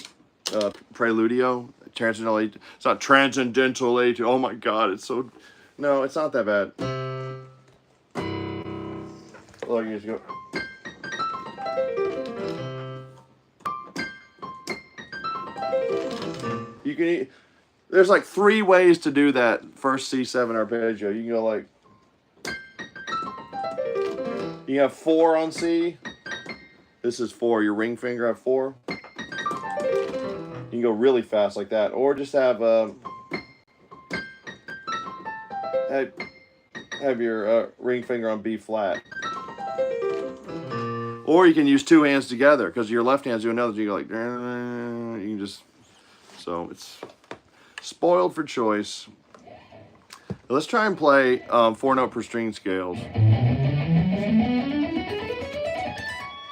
Preludio, Transcendental Etude. It's not Transcendental Etude. Oh my God, it's so. No, it's not that bad. Look, you just go. You can. There's like 3 ways to do that first C7 arpeggio. You can go like. You have 4 on C. This is 4. Your ring finger have 4. You can go really fast like that, or just have your ring finger on B flat. Or you can use 2 hands together, because your left hand's doing another. You go like, you can just. So it's spoiled for choice. Let's try and play 4-note per string scales.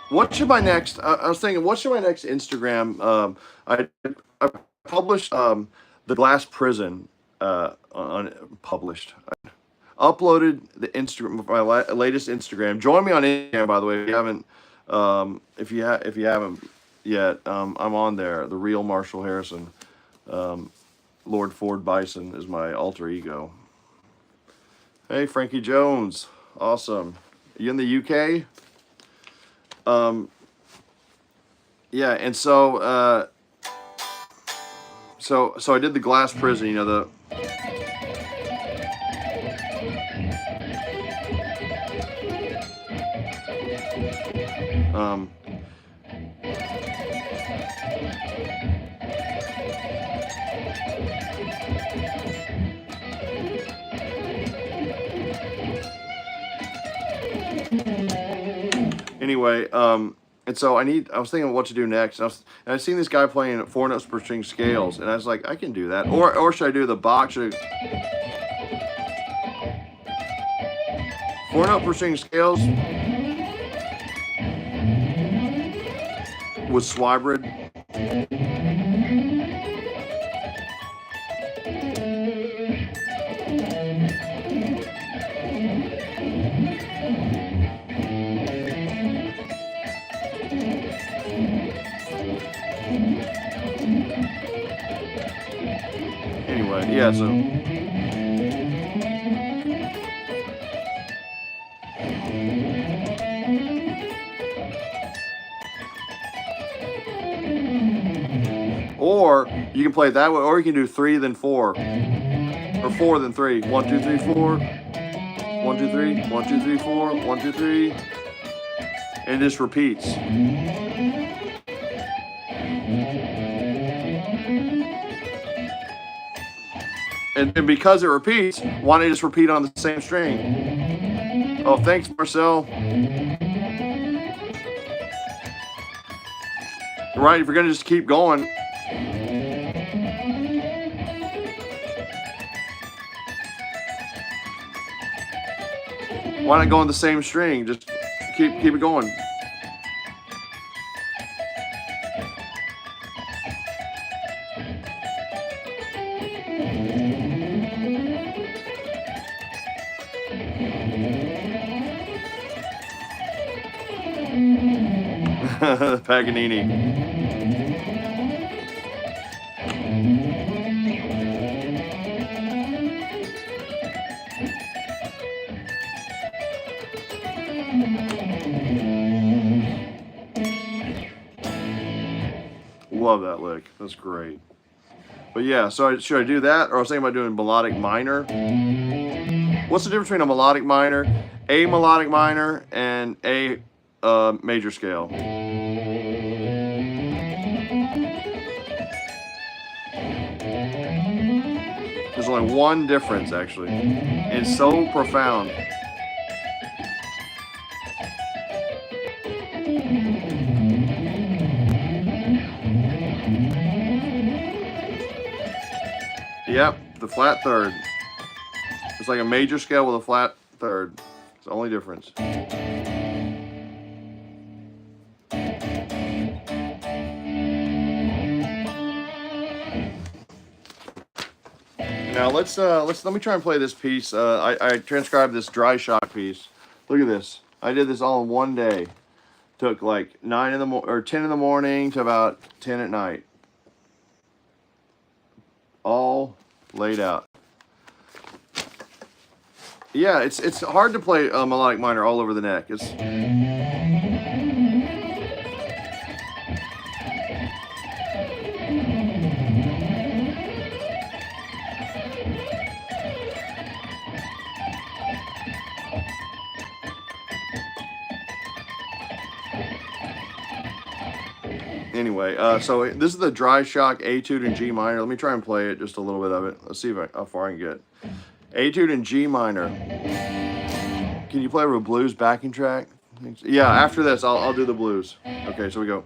What should my next? I was thinking, what should my next Instagram? I published the Glass Prison published. I uploaded the Instagram, my latest Instagram. Join me on Instagram, by the way, if you haven't yet. I'm on there. The Real Marshall Harrison. Lord Ford Bison is my alter ego. Hey, Frankie Jones, awesome. You in the UK? Yeah, and so I did the Glass Prison, you know, the anyway, and so I was thinking of what to do next. And I seen this guy playing 4 notes per string scales, and I was like, I can do that. Or should I do the Bach? 4-note per string scales with Swybrid. Anyway, yeah, so or you can play it that way, or you can do 3 then 4, or 4 then 3. 1 2 3 4, 1 2 3, 1 2 3 4, 1 2 3, and it just repeats. And because it repeats, why don't you just repeat on the same string? Oh, thanks, Marcel. Right, if you're gonna just keep going. Why not go on the same string? Just keep it going. Paganini. Love that lick. That's great. But yeah, so should I do that? Or I was thinking about doing melodic minor. What's the difference between a melodic minor, a melodic minor, and a major scale? There's only one difference, actually. It's so profound. Yep, the flat third. It's like a major scale with a flat third. It's the only difference. Now let me try and play this piece. I transcribed this dry shock piece. Look at this. I did this all in one day. Took like 9 in the or 10 in the morning to about 10 at night. All laid out. Yeah, it's hard to play a melodic minor all over the neck. It's anyway, so this is the dry shock etude in G minor. Let me try and play it, just a little bit of it. Let's see how far I can get. Etude in G minor. Can you play a blues backing track? Yeah, after this, I'll do the blues. Okay, so we go.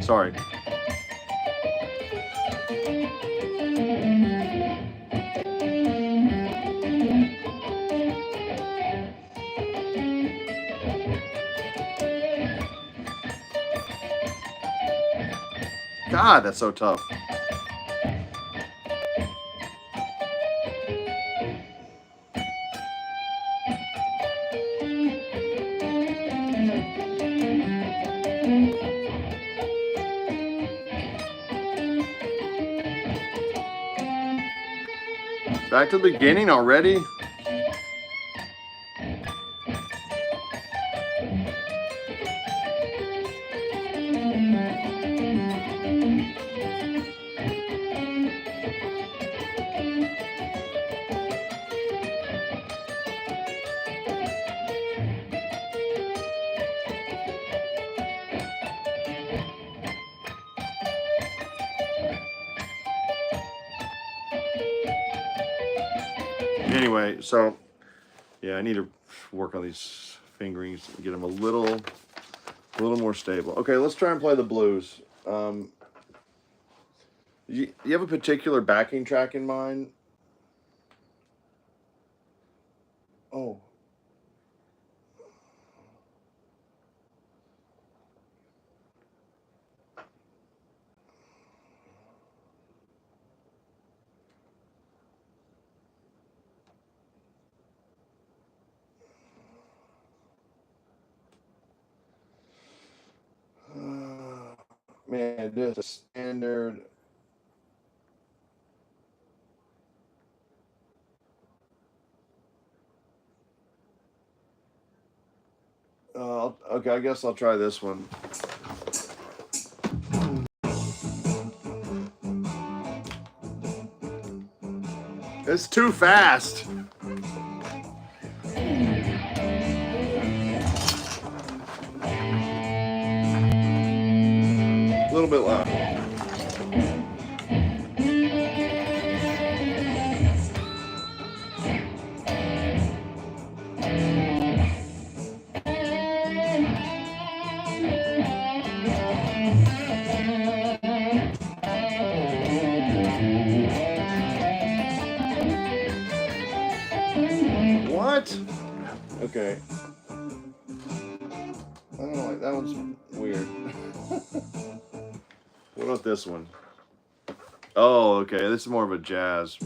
Sorry. God, that's so tough. Back to the beginning already? Anyway, so Yeah, I need to work on these fingerings and get them a little more stable. Okay, let's try and play the blues. You have a particular backing track in mind? Oh. Man, this is a standard. Okay, I guess I'll try this one. It's too fast. A little bit loud. What? Okay. I don't know, that one's weird. What about this one? Oh, okay, this is more of a jazz.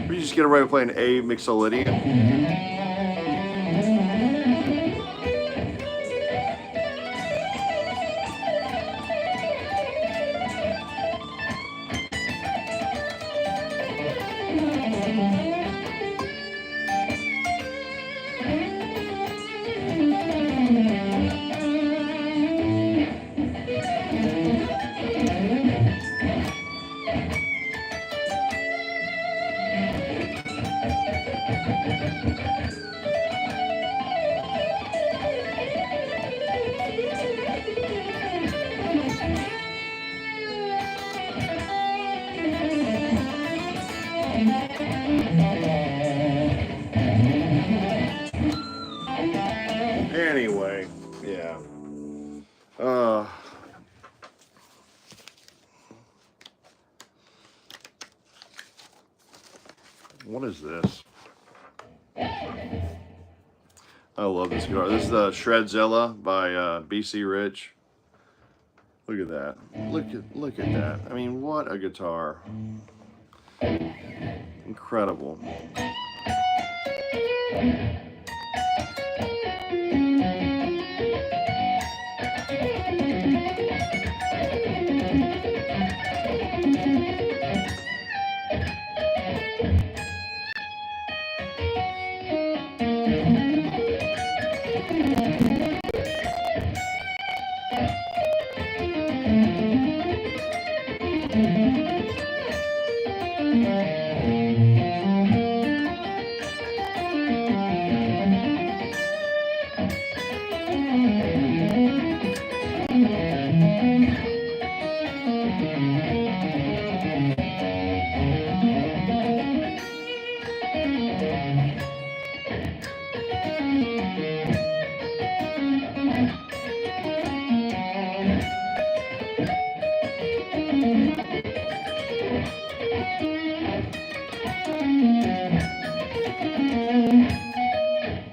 We just get away with playing A mixolydian. Anyway, yeah. What is this? I love this guitar. This is the Shredzilla by BC Rich. Look at that. Look at that. I mean, what a guitar. Incredible.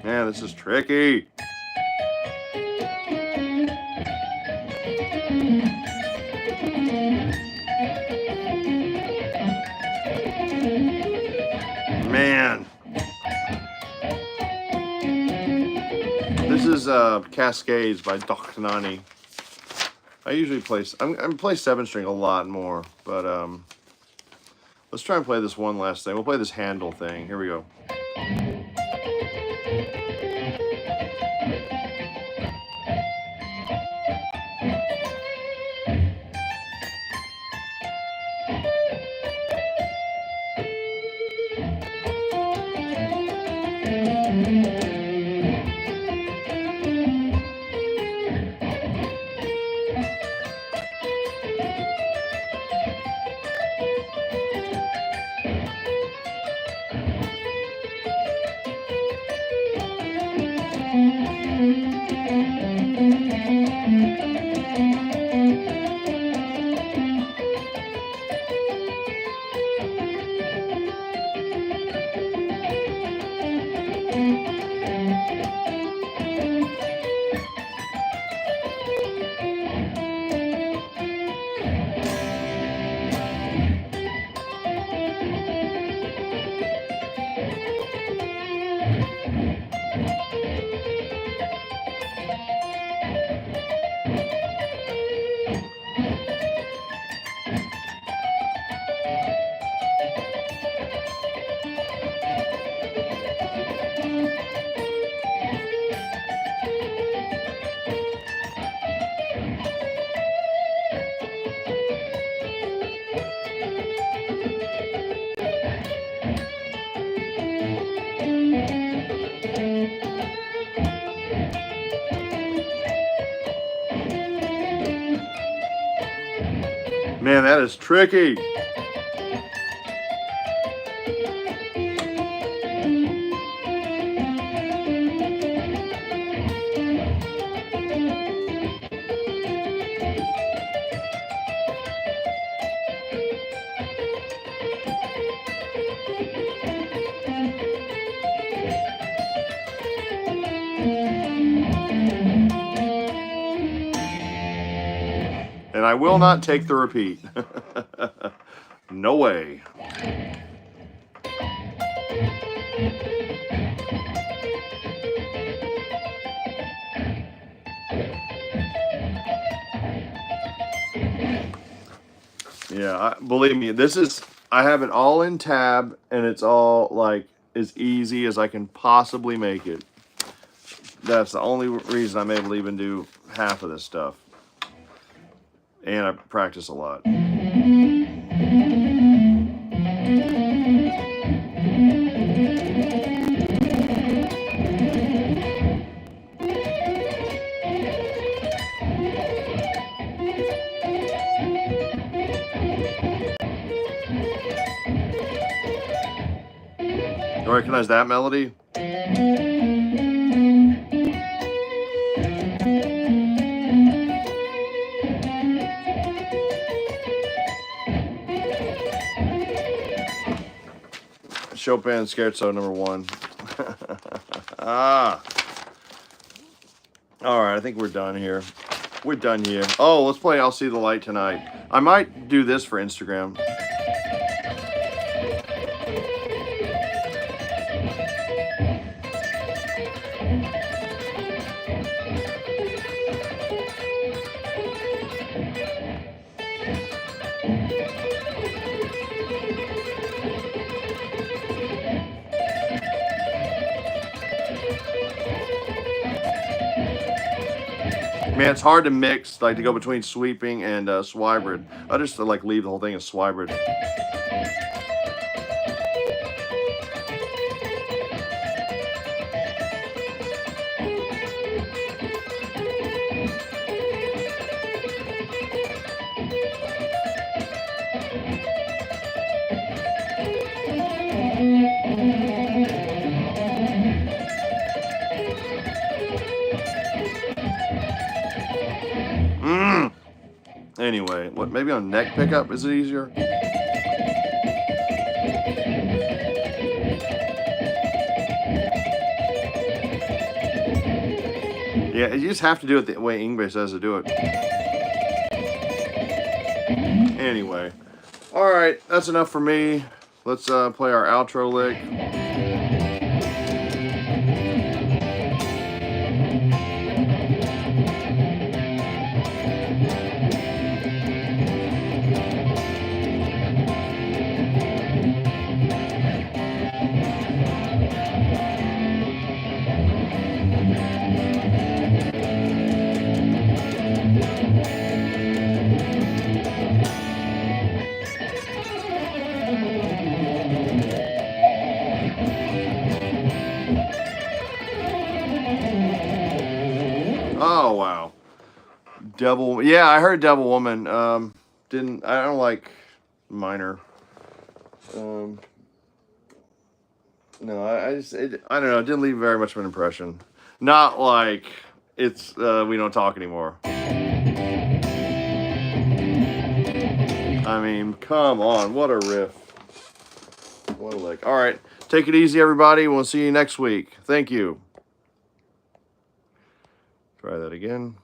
Man, this is tricky. Man. This is Cascades by Dochnani. I usually play, I play 7-string a lot more, but let's try and play this one last thing. We'll play this Handel thing. Here we go. Man, that is tricky. And I will not take the repeat. No way. Yeah, believe me, this is, I have it all in tab, and it's all like as easy as I can possibly make it. That's the only reason I'm able to even do half of this stuff. And I practice a lot. You recognize that melody? Chopin Scherzo #1. Ah. All right, I think we're done here. We're done here. Oh, let's play I'll See the Light tonight. I might do this for Instagram. Man, it's hard to mix, like to go between sweeping and Swybrid. I just like leave the whole thing as Swybrid. Anyway, what? Maybe on neck pickup is it easier? Yeah, you just have to do it the way Ingve says to do it. Anyway, all right, that's enough for me. Let's play our outro lick. Oh wow, Devil. Yeah, I heard Devil Woman. I don't like minor. No, I don't know. It didn't leave very much of an impression. Not like it's we don't talk anymore. I mean, come on, what a riff. What a lick. All right, take it easy, everybody. We'll see you next week. Thank you. Try that again.